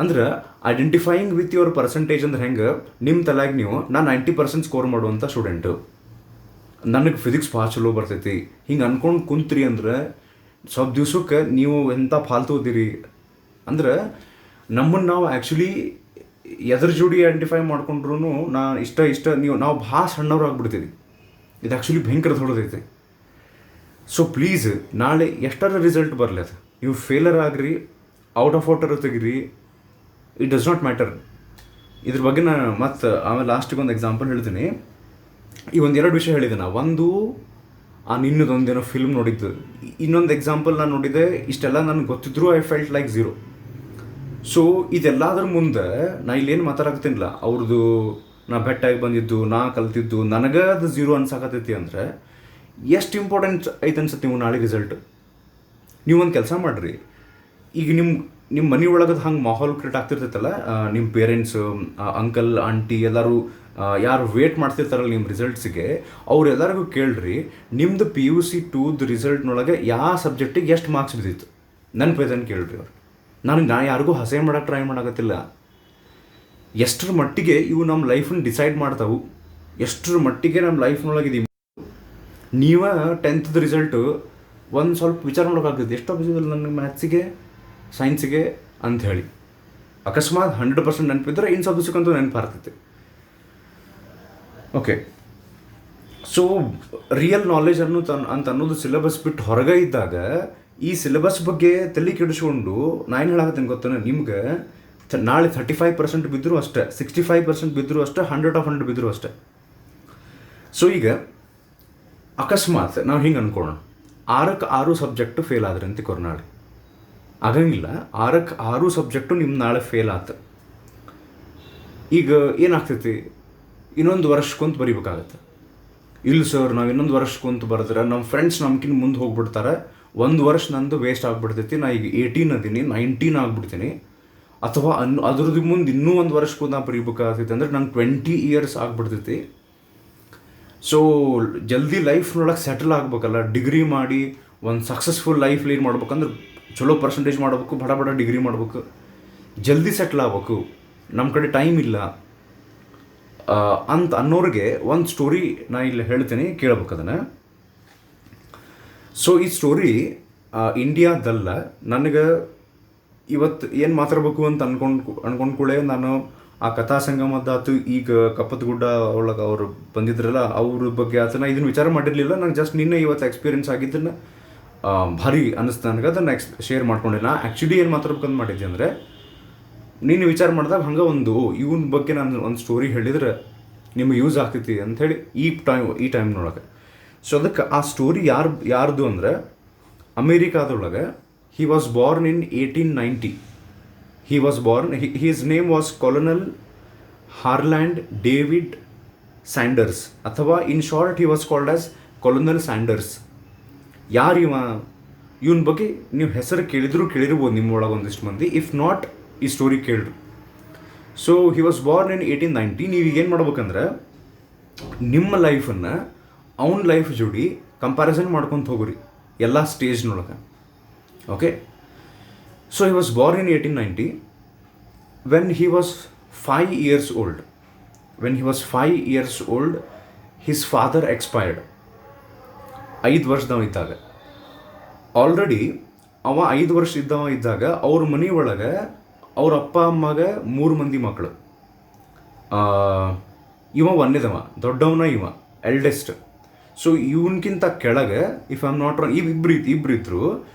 ಅಂದ್ರೆ ಐಡೆಂಟಿಫೈಯಿಂಗ್ ವಿತ್ ಯುವರ್ ಪರ್ಸೆಂಟೇಜ್ ಅಂದ್ರೆ ಹೆಂಗೆ, ನಿಮ್ಮ ತಲೆಗೆ ನೀವು ನಾನು 90% ಸ್ಕೋರ್ ಮಾಡುವಂಥ ಸ್ಟೂಡೆಂಟು, ನನಗೆ ಫಿಸಿಕ್ಸ್ ಭಾಳ ಚಲೋ ಬರ್ತೈತಿ ಹಿಂಗೆ ಅಂದ್ಕೊಂಡು ಕುಂತ್ರಿ ಅಂದ್ರೆ ಸ್ವಲ್ಪ ದಿವ್ಸಕ್ಕೆ ನೀವು ಎಂಥ ಫಾಲ್ತು ಓದಿರಿ. ಅಂದ್ರೆ ನಮ್ಮನ್ನು ನಾವು ಆ್ಯಕ್ಚುಲಿ ಎದ್ರ ಜೋಡಿ ಐಡೆಂಟಿಫೈ ಮಾಡ್ಕೊಂಡ್ರು ಇಷ್ಟ ನಾವು ಭಾಳ ಸಣ್ಣವ್ರು ಆಗ್ಬಿಡ್ತೀವಿ. ಇದು ಆ್ಯಕ್ಚುಲಿ ಭಯಂಕರ ದೊಡ್ಡದೈತೆ. ಸೊ ಪ್ಲೀಸ್ ನಾಳೆ ಎಷ್ಟರ ರಿಸಲ್ಟ್ ಬರಲಿ, ಅದು ನೀವು ಫೇಲರ್ ಆಗಿರಿ, ಔಟ್ ಆಫ್ ವಾಟರ್ ತೆಗಿರಿ, ಇಟ್ ಡಸ್ ನಾಟ್ ಮ್ಯಾಟರ್. ಇದ್ರ ಬಗ್ಗೆ ನಾನು ಮತ್ತು ಆಮೇಲೆ ಲಾಸ್ಟಿಗೆ ಒಂದು ಎಕ್ಸಾಂಪಲ್ ಹೇಳ್ತೀನಿ. ಈ ಒಂದೆರಡು ವಿಷಯ ಹೇಳಿದೆ ನಾ. ಒಂದು ನಿನ್ನದೊಂದೇನೋ ಫಿಲ್ಮ್ ನೋಡಿದ್ದು, ಇನ್ನೊಂದು ಎಕ್ಸಾಂಪಲ್ ನಾನು ನೋಡಿದ್ದೆ. ಇಷ್ಟೆಲ್ಲ ನನಗೆ ಗೊತ್ತಿದ್ರು I felt like zero. So ಇದೆಲ್ಲದ್ರ ಮುಂದೆ ನಾ ಇಲ್ಲೇನು ಮಾತಾಡಕತ್ತೀನಿಲ್ಲ, ಅವ್ರದ್ದು ನಾ ಬೆಟ್ಟಾಗಿ ಬಂದಿದ್ದು, ನಾ ಕಲ್ತಿದ್ದು, ನನಗೆ ಅದು ಝೀರೋ ಅನ್ಸಾಕತ್ತೈತಿ ಅಂದರೆ ಎಷ್ಟು ಇಂಪಾರ್ಟೆಂಟ್ ಐತೆ ಅನ್ಸುತ್ತೆ ನೀವು ನಾಳೆ ರಿಸಲ್ಟ್. ನೀವೊಂದು ಕೆಲಸ ಮಾಡಿರಿ, ಈಗ ನಿಮ್ಮ ಮನೆ ಒಳಗದು ಹಂಗೆ ಮಾಹೋಲ್ ಕ್ರಿಯೇಟ್ ಆಗ್ತಿರ್ತೈತಲ್ಲ, ನಿಮ್ಮ ಪೇರೆಂಟ್ಸು, ಅಂಕಲ್ ಆಂಟಿ ಎಲ್ಲರೂ ಯಾರು ವೇಟ್ ಮಾಡ್ತಿರ್ತಾರಲ್ಲ ನಿಮ್ಮ ರಿಸಲ್ಟ್ಸಿಗೆ, ಅವ್ರೆಲ್ಲರಿಗೂ ಕೇಳ್ರಿ ನಿಮ್ಮದು PUC 2 ರಿಸಲ್ಟ್ನೊಳಗೆ ಯಾವ ಸಬ್ಜೆಕ್ಟಿಗೆ ಎಷ್ಟು ಮಾರ್ಕ್ಸ್ ಬಿದ್ದಿತ್ತು ನೆನಪೈತಂತ ಕೇಳ್ರಿ ಅವ್ರು. ನಾ ಯಾರಿಗೂ ಹಸೆ ಮಾಡೋಕ್ಕೆ ಟ್ರೈ ಮಾಡಾಕತ್ತಿಲ್ಲ. ಎಷ್ಟರ ಮಟ್ಟಿಗೆ ಇವು ನಮ್ಮ ಲೈಫನ್ನು ಡಿಸೈಡ್ ಮಾಡ್ತಾವು, ಎಷ್ಟರ ಮಟ್ಟಿಗೆ ನಮ್ಮ ಲೈಫ್ನೊಳಗೆ ಇದೀವಿ. ನೀವೇ 10th ರಿಸಲ್ಟು ಒಂದು ಸ್ವಲ್ಪ ವಿಚಾರ ಮಾಡೋಕ್ಕಾಗ್ತದೆ, ಎಷ್ಟೋ ಬಿದ್ದಿಲ್ಲ ನನಗೆ ಮ್ಯಾಥ್ಸಿಗೆ ಸೈನ್ಸಿಗೆ ಅಂಥೇಳಿ. ಅಕಸ್ಮಾತ್ 100% ನೆನಪಿದ್ರೆ ಇನ್ನು ಸ್ವಲ್ಪ ದಿವಸಕ್ಕಂತೂ ನೆನಪು ಬರ್ತೈತೆ. ಓಕೆ, ಸೊ ರಿಯಲ್ ನಾಲೆಜ್ ಅಂತ ಅನ್ನೋದು ಸಿಲೆಬಸ್ ಬಿಟ್ಟು ಹೊರಗೆ ಇದ್ದಾಗ ಈ ಸಿಲೆಬಸ್ ಬಗ್ಗೆ ತಲೆ ಕೆಡಿಸ್ಕೊಂಡು ನಾ ಏನು ಹೇಳಾಕತ್ತೀನಿ ಗೊತ್ತಾನೆ ನಿಮ್ಗೆ, ನಾಳೆ 35% ಬಿದ್ದರೂ ಅಷ್ಟೇ, 65% ಬಿದ್ದರೂ ಅಷ್ಟೇ, 100/100 ಬಿದ್ದರೂ ಅಷ್ಟೇ. ಸೊ ಈಗ ಅಕಸ್ಮಾತ್ ನಾವು ಹಿಂಗೆ ಅಂದ್ಕೊಳ್ಳೋಣ, 6ಕ್ಕೆ 6 ಸಬ್ಜೆಕ್ಟು ಫೇಲ್ ಆದ್ರೆ ಅಂತ ನಾಳೆ ಆಗಂಗಿಲ್ಲ. 6ಕ್ಕೆ 6 ಸಬ್ಜೆಕ್ಟು ನಿಮ್ಮ ನಾಳೆ ಫೇಲ್ ಆಯ್ತು. ಈಗ ಏನಾಗ್ತೈತಿ, ಇನ್ನೊಂದು ವರ್ಷಕ್ಕಂತ ಬರಿಬೇಕಾಗತ್ತೆ. ಇಲ್ಲ ಸರ್, ನಾವು ಇನ್ನೊಂದು ವರ್ಷಕ್ಕಂತ ಬರೆದ್ರೆ ನಮ್ಮ ಫ್ರೆಂಡ್ಸ್ ನಮ್ಗಿಂತ ಮುಂದೆ ಹೋಗ್ಬಿಡ್ತಾರೆ, 1 ವರ್ಷ ನಂದು ವೇಸ್ಟ್ ಆಗಿಬಿಡ್ತೈತಿ. ನಾ ಈಗ 18 ಅದೀನಿ, 19 ಆಗ್ಬಿಡ್ತೀನಿ, ಅಥವಾ ಅದ್ರದ್ದು ಮುಂದೆ ಇನ್ನೂ 1 ವರ್ಷಕ್ಕೂ ನಾ ಬರೀಬೇಕಾಗ್ತೈತಿ ಅಂದ್ರೆ ನಂಗೆ 20 ಇಯರ್ಸ್ ಆಗಿಬಿಡ್ತೈತಿ. ಸೊ ಜಲ್ದಿ ಲೈಫ್ನೊಳಗೆ ಸೆಟಲ್ ಆಗ್ಬೇಕಲ್ಲ, ಡಿಗ್ರಿ ಮಾಡಿ ಒಂದು ಸಕ್ಸಸ್ಫುಲ್ ಲೈಫ್ ಲೀಡ್ ಮಾಡ್ಬೇಕಂದ್ರೆ ಚಲೋ ಪರ್ಸೆಂಟೇಜ್ ಮಾಡ್ಬೇಕು, ಬಡ ಡಿಗ್ರಿ ಮಾಡ್ಬೇಕು, ಜಲ್ದಿ ಸೆಟ್ಲ್ ಆಗ್ಬೇಕು, ನಮ್ಮ ಕಡೆ ಟೈಮ್ ಇಲ್ಲ ಅಂತ ಅನ್ನೋರಿಗೆ ಒಂದು ಸ್ಟೋರಿ ನಾ ಇಲ್ಲಿ ಹೇಳ್ತೀನಿ, ಕೇಳ್ಬೇಕು ಅದನ್ನು. ಸೊ ಈ ಸ್ಟೋರಿ ಇಂಡಿಯಾದಲ್ಲ, ನನಗೆ ಇವತ್ತು ಏನು ಮಾತಾಡ್ಬೇಕು ಅಂತ ಅನ್ಕೊಂಡು ಕೂಡ ನಾನು ಆ ಕಥಾ ಸಂಗಮದಾತು ಈಗ ಕಪ್ಪತ್ತಗುಡ್ಡ ಒಳಗೆ ಅವರು ಬಂದಿದ್ರಲ್ಲ ಅವ್ರ ಬಗ್ಗೆ ಆತ ನಾ ಇದನ್ನು ವಿಚಾರ ಮಾಡಿರಲಿಲ್ಲ. ನಂಗೆ ಜಸ್ಟ್ ನಿನ್ನೆ ಇವತ್ತು ಎಕ್ಸ್ಪೀರಿಯನ್ಸ್ ಆಗಿದ್ದನ್ನು ಭಾರಿ ಅನ್ನಿಸ್ತು ನನಗೆ, ಅದನ್ನು ಶೇರ್ ಮಾಡ್ಕೊಂಡಿಲ್ಲ. ನಾ ಆ್ಯಕ್ಚುಲಿ ಏನು ಮಾತಾಡ್ಬೇಕಂತ ಮಾಡಿದ್ದೆ ಅಂದರೆ, ನೀನು ವಿಚಾರ ಮಾಡಿದಾಗ ಹಂಗೆ ಇವನ ಬಗ್ಗೆ ನಾನು ಒಂದು ಸ್ಟೋರಿ ಹೇಳಿದ್ರೆ ನಿಮಗೆ ಯೂಸ್ ಆಗ್ತೈತಿ ಅಂಥೇಳಿ ಈ ಟೈಮ್ನೊಳಗೆ. ಸೊ ಅದಕ್ಕೆ ಆ ಸ್ಟೋರಿ ಯಾರ್ದು ಅಂದರೆ, ಅಮೇರಿಕಾದೊಳಗೆ he was born in 1890. He was born, his name was Colonel Harland David Sanders, ಅಥವಾ in short he was called as Colonel Sanders. ಯಾರು ಇವನ ಬಗ್ಗೆ ನೀವು ಹೆಸರು ಕೇಳಿರ್ಬೋದು ನಿಮ್ಮೊಳಗೆ ಒಂದಿಷ್ಟು ಮಂದಿ, ಇಫ್ ನಾಟ್ ಈ ಸ್ಟೋರಿ ಕೇಳ್ರಿ. So he was born in 1890. ನೀವು ಏನು ಮಾಡ್ಬೇಕಂದ್ರೆ, ನಿಮ್ಮ ಲೈಫನ್ನು ಅವನ ಲೈಫ್ ಜೋಡಿ ಕಂಪ್ಯಾರಿಸನ್ ಮಾಡ್ಕೊತ ಹೋಗ್ರಿ ಎಲ್ಲ ಸ್ಟೇಜ್ನೊಳಗೆ. Okay, so he was born in 1890. When he was 5 years old, his father expired. 5 ವರ್ಷದವ ಇದ್ದಾಗ, ಆಲ್ರೆಡಿ ಅವ 5 ವರ್ಷ ಇದ್ದಾಗ ಅವ್ರ ಮನೆ ಒಳಗೆ ಅವ್ರ ಅಪ್ಪ ಅಮ್ಮಗೆ 3 ಮಂದಿ ಮಕ್ಕಳು. ಇವ ಒಂದೇದವ, ದೊಡ್ಡವನ ಇವ ಎಲ್ಡೆಸ್ಟ್. ಸೊ ಇವನ್ಕಿಂತ ಕೆಳಗೆ if I am not wrong ಇಬ್ಬರಿದ್ರು,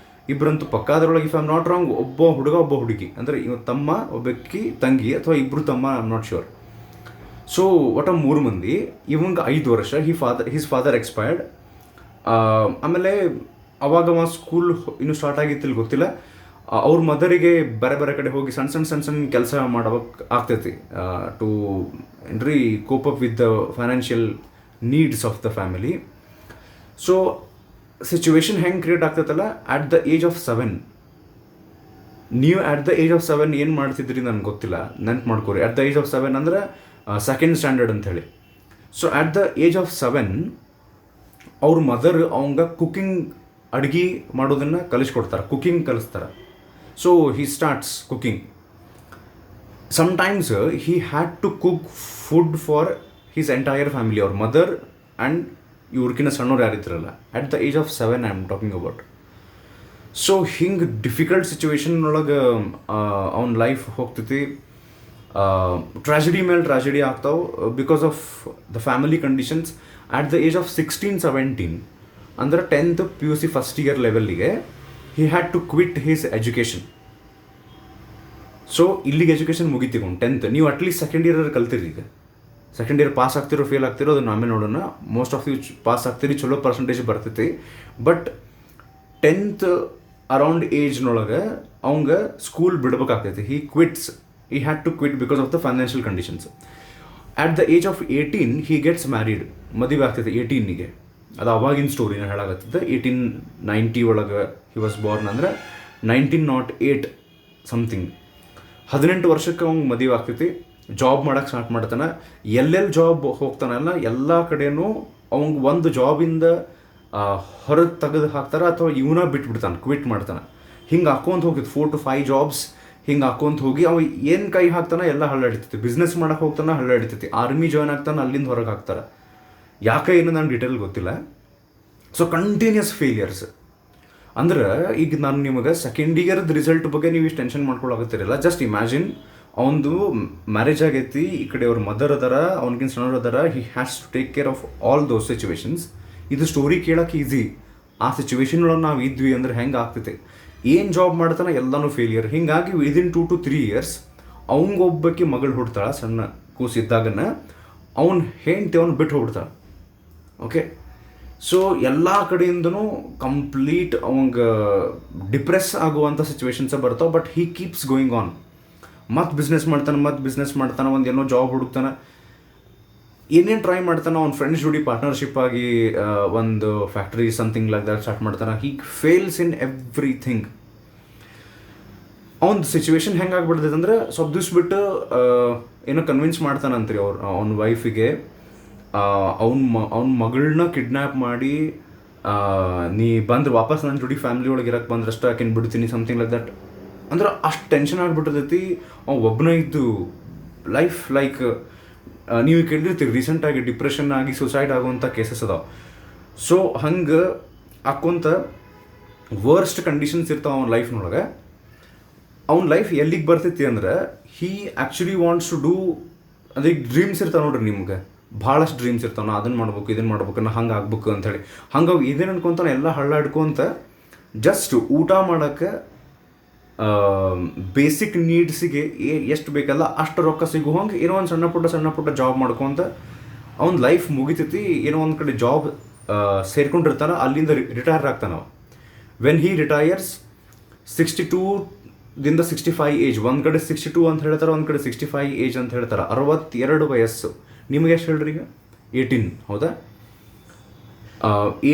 ಇಬ್ಬರಂತೂ ಪಕ್ಕಾದ್ರೊಳಗೆ if I am not wrong ಒಬ್ಬ ಹುಡುಗ ಒಬ್ಬ ಹುಡುಗಿ, ಅಂದರೆ ಇವ ತಮ್ಮ ಒಬ್ಬಕ್ಕಿ ತಂಗಿ, ಅಥವಾ ಇಬ್ಬರು ತಮ್ಮ, I am not sure. So ಒಟ್ಟು 3 ಮಂದಿ. ಇವಂಗೆ 5 ವರ್ಷ, ಹಿಸ್ ಫಾದರ್ ಎಕ್ಸ್ಪೈರ್ಡ್. ಆಮೇಲೆ ಅವಾಗ ಸ್ಕೂಲ್ ಇನ್ನೂ ಸ್ಟಾರ್ಟ್ ಆಗಿತ್ತಿಲ್ಲ ಗೊತ್ತಿಲ್ಲ. ಅವ್ರ ಮದರಿಗೆ ಬೇರೆ ಕಡೆ ಹೋಗಿ ಸಣ್ಣ ಕೆಲಸ ಮಾಡಬೇಕು ಆಗ್ತೈತಿ to cope up with the financial needs of the family. So situation ಹೆಂಗೆ ಕ್ರಿಯೇಟ್ ಆಗ್ತೈತಲ್ಲ, ಅಟ್ ದ ಏಜ್ ಆಫ್ 7, ನೀವು ಅಟ್ ದ ಏಜ್ ಆಫ್ 7 ಏನು ಮಾಡ್ತಿದ್ರಿ ನನಗೆ ಗೊತ್ತಿಲ್ಲ, ನೆನ್ಪು ಮಾಡ್ಕೊರಿ. ಅಟ್ ದ ಏಜ್ ಆಫ್ 7 ಅಂದ್ರೆ 2nd ಸ್ಟ್ಯಾಂಡರ್ಡ್ ಅಂಥೇಳಿ. So at the age of 7 ಅವ್ರ ಮದರ್ ಅವಂಗ ಅಡುಗೆ ಮಾಡೋದನ್ನು ಕಲಿಸ್ಕೊಡ್ತಾರೆ, ಕುಕಿಂಗ್ ಕಲಿಸ್ತಾರೆ. So he starts cooking. Sometimes he had to cook food for his entire family, ಅವ್ರ ಮದರ್ ಆ್ಯಂಡ್ ಇವ್ರಕಿನ್ನ ಸಣ್ಣವ್ರು ಯಾರಿದ್ರಲ್ಲ, at the age of 7 I am talking about. So ಹಿಂಗೆ ಡಿಫಿಕಲ್ಟ್ ಸಿಚುವೇಶನ್ ಒಳಗೆ ಅವ್ನ ಲೈಫ್ ಹೋಗ್ತೈತಿ. ಟ್ರಾಜಿಡಿ ಮೇಲೆ ಟ್ರಾಜಿಡಿ ಆಗ್ತಾವೆ because of the family conditions. At the age of 16-17 ಅಂದರೆ 10th PUC ಫಸ್ಟ್ ಇಯರ್ ಲೆವೆಲ್ಲಿಗೆ he had to quit his education. So ಇಲ್ಲಿಗೆ education ಮುಗಿತಿಕೊಂಡು 10th. ನೀವು ಅಟ್ಲೀಸ್ಟ್ 2nd ಇಯರ್ ಕಲ್ತಿರಿ. ಈಗ 2nd ಇಯರ್ ಪಾಸ್ ಆಗ್ತಿರೋ ಫೇಲ್ ಆಗ್ತಿರೋ ಅದನ್ನು ಆಮೇಲೆ ನೋಡೋಣ. ಮೋಸ್ಟ್ ಆಫ್ ಯು ಪಾಸ್ ಆಗ್ತೀರಿ, ಚಲೋ ಪರ್ಸೆಂಟೇಜ್ ಬರ್ತೈತಿ. ಬಟ್ 10th ಅರೌಂಡ್ ಏಜ್ನೊಳಗೆ ಅವಂಗೆ ಸ್ಕೂಲ್ ಬಿಡ್ಬೇಕಾಗ್ತೈತಿ. He had to quit because of the financial conditions. At the age of 18 he gets married. ಮದುವೆ ಆಗ್ತೈತೆ 18ಗೆ. ಅದು ಅವಾಗಿನ ಸ್ಟೋರಿನ ಹೇಳಾಗತ್ತಿದ್ದೆ. 1890 ಒಳಗೆ ಹಿ ವಾಸ್ ಬಾರ್ನ್, ಅಂದರೆ 1908 ಸಮಥಿಂಗ್. 18 ವರ್ಷಕ್ಕೆ ಅವ್ನಿಗೆ ಮದುವೆ ಆಗ್ತೈತಿ. ಜಾಬ್ ಮಾಡೋಕ್ಕೆ ಸ್ಟಾರ್ಟ್ ಮಾಡ್ತಾನೆ. ಎಲ್ಲೆಲ್ಲಿ ಜಾಬ್ ಹೋಗ್ತಾನಲ್ಲ ಎಲ್ಲ ಕಡೆಯೂ ಅವ್ನಿಗೆ ಒಂದು ಜಾಬಿಂದ ಹೊರಗೆ ತೆಗೆದು ಹಾಕ್ತಾರೆ, ಅಥವಾ ಇವನ ಬಿಟ್ಬಿಡ್ತಾನೆ, ಕ್ವಿಟ್ ಮಾಡ್ತಾನೆ. ಹಿಂಗೆ ಹಾಕ್ಕೊಂತ ಹೋಗಿದ್ದು 4 to 5 ಜಾಬ್ಸ್ ಹಿಂಗೆ ಹಾಕ್ಕೊಂತ ಹೋಗಿ ಅವ ಏನು ಕೈ ಹಾಕ್ತಾನೆ ಎಲ್ಲ ಹಳ್ಳಾಡಿತೈತಿ. ಬಿಸ್ನೆಸ್ ಮಾಡೋಕೆ ಹೋಗ್ತಾನೆ, ಹಳ್ಳಾಡಿತೈತಿ. ಆರ್ಮಿ ಜಾಯ್ನ್ ಆಗ್ತಾನೆ, ಅಲ್ಲಿಂದ ಹೊರಗೆ ಹಾಕ್ತಾರೆ. ಯಾಕೆ ಏನು ನನಗೆ ಡೀಟೇಲ್ ಗೊತ್ತಿಲ್ಲ. So continuous failures. ಅಂದ್ರೆ ಈಗ ನಾನು ನಿಮಗೆ 2nd ಇಯರ್ದ ರಿಸಲ್ಟ್ ಬಗ್ಗೆ ನೀವು ಇಷ್ಟು ಟೆನ್ಷನ್ ಮಾಡ್ಕೊಳ್ಳಾಗತ್ತಿರಲ್ಲ. ಜಸ್ಟ್ ಇಮ್ಯಾಜಿನ್, ಅವನದು ಮ್ಯಾರೇಜ್ ಆಗೈತಿ, ಈ ಕಡೆ ಅವ್ರ ಮದರ್ ಅದಾರ, ಅವ್ನಿಗಿನ ಸಣ್ಣವ್ರು ಅದಾರ. He has to take care of all those situations. ಇದು ಸ್ಟೋರಿ ಕೇಳೋಕೆ ಈಸಿ. ಆ ಸಿಚುವೇಶನ್ ಒಳಗೆ ನಾವು ಇದ್ವಿ ಅಂದ್ರೆ ಹೆಂಗೆ ಆಗ್ತೈತೆ. ಏನು ಜಾಬ್ ಮಾಡ್ತಾನೆ ಎಲ್ಲನೂ ಫೇಲಿಯರ್. ಹೀಗಾಗಿ ವಿದಿನ್ 2 to 3 years ಅವಂಗೊಬ್ಬಕ್ಕೆ ಮಗಳು ಹುಡ್ತಾಳೆ. ಸಣ್ಣ ಕೂಸಿದ್ದಾಗನ ಅವ್ನು ಹೆಂಡ್ತಿ ಅವ್ನು ಬಿಟ್ಟು ಹೋಗ್ಬಿಡ್ತಾಳೆ. ಓಕೆ, ಸೊ ಎಲ್ಲ ಕಡೆಯಿಂದನೂ ಕಂಪ್ಲೀಟ್ ಅವಂಗೆ ಡಿಪ್ರೆಸ್ ಆಗುವಂಥ ಸಿಚುವೇಶನ್ಸೇ ಬರ್ತಾವೆ. But he keeps going on. ಮತ್ತೆ ಬಿಸ್ನೆಸ್ ಮಾಡ್ತಾನೆ, ಒಂದು ಏನೋ ಜಾಬ್ ಹುಡುಕ್ತಾನೆ. ಏನೇನು ಟ್ರೈ ಮಾಡ್ತಾನೆ, ಅವ್ನ ಫ್ರೆಂಡ್ಸ್ ಜೋಡಿ ಪಾರ್ಟ್ನರ್ಶಿಪ್ ಆಗಿ ಒಂದು factory something like that start ಮಾಡ್ತಾನೆ. ಹೀ ಫೇಲ್ಸ್ ಇನ್ ಎವ್ರಿಥಿಂಗ್. ಅವ್ನ ಸಿಚುವೇಶನ್ ಹೆಂಗೆ ಆಗ್ಬಿಡ್ತೈತೆ ಅಂದ್ರೆ, ಸ್ವಲ್ಪ ದಿವ್ಸ ಬಿಟ್ಟು ಏನೋ ಕನ್ವಿನ್ಸ್ ಮಾಡ್ತಾನಂತ್ರಿ ಅವ್ನ ವೈಫಿಗೆ, ಅವ್ನ ಮಗಳನ್ನ ಕಿಡ್ನ್ಯಾಪ್ ಮಾಡಿ ನೀ ಬಂದ್ರೆ ವಾಪಸ್ ನನ್ನ ಜೋಡಿ ಫ್ಯಾಮಿಲಿ ಒಳಗೆ ಇರಕ್ಕೆ ಬಂದ್ರಷ್ಟು ಆಕೆನ್ ಬಿಡ್ತೀನಿ ಸಮಥಿಂಗ್ ಲೈಕ್ ದಟ್. ಅಂದ್ರೆ ಅಷ್ಟು ಟೆನ್ಷನ್ ಆಗಿಬಿಟ್ಟಿರ್ತೈತಿ. ಒಬ್ಬನೇ ಇದ್ದು ಲೈಫ್ ಲೈಕ್ ನೀವು ಕೇಳಿರ್ತೀರಿ ರೀಸೆಂಟಾಗಿ ಡಿಪ್ರೆಷನ್ ಆಗಿ ಸುಸೈಡ್ ಆಗುವಂಥ ಕೇಸಸ್ ಅದಾವೆ. ಸೊ ಹಂಗೆ ಹಾಕ್ಕೊಂತ ವರ್ಸ್ಟ್ ಕಂಡೀಷನ್ಸ್ ಇರ್ತಾವೆ ಅವನ ಲೈಫ್ನೊಳಗೆ. ಅವ್ನ ಲೈಫ್ ಎಲ್ಲಿಗೆ ಬರ್ತೈತಿ ಅಂದ್ರೆ, ಹೀ ಆ್ಯಕ್ಚುಲಿ ವಾಂಟ್ಸ್ ಟು ಡೂ, ಅಂದರೆ ಈಗ ಡ್ರೀಮ್ಸ್ ಇರ್ತಾವೆ ನೋಡ್ರಿ, ನಿಮ್ಗೆ ಭಾಳಷ್ಟು ಡ್ರೀಮ್ಸ್ ಇರ್ತಾವೆ. ನಾ ಅದನ್ನು ಮಾಡ್ಬೇಕು, ಇದನ್ನು ಮಾಡ್ಬೇಕು, ನಾ ಹಂಗೆ ಆಗ್ಬೇಕು ಅಂಥೇಳಿ. ಹಂಗೆ ಅವು ಇದೇನು ಅನ್ಕೊತಾನೆ ಎಲ್ಲ ಹಳ್ಳಾಡ್ಕೊಂತ ಜಸ್ಟ್ ಊಟ ಮಾಡೋಕ್ಕೆ ಬೇಸಿಕ್ ನೀಡ್ಸಿಗೆ ಎಷ್ಟು ಬೇಕಲ್ಲ ಅಷ್ಟು ರೊಕ್ಕ ಸಿಗೋ ಹಂಗೆ ಏನೋ ಒಂದು ಸಣ್ಣ ಪುಟ್ಟ ಜಾಬ್ ಮಾಡ್ಕೊತ ಅವ್ನ ಲೈಫ್ ಮುಗಿತೈತಿ. ಏನೋ ಒಂದು ಕಡೆ ಜಾಬ್ ಸೇರ್ಕೊಂಡಿರ್ತಾನೆ, ಅಲ್ಲಿಂದ ರಿಟೈರ್ ಆಗ್ತಾನೆ ನಾವು. ವೆನ್ ಹೀ ರಿಟೈರ್ಸ್ 62ದಿಂದ 65 ಏಜ್, ಒಂದು ಕಡೆ 62 ಅಂತ ಹೇಳ್ತಾರೆ, ಒಂದು ಕಡೆ 65 ಏಜ್ ಅಂತ ಹೇಳ್ತಾರೆ. 62 ವಯಸ್ಸು. ನಿಮಗೆ ಎಷ್ಟು ಹೇಳ್ರಿ ಈಗ? 18, ಹೌದಾ?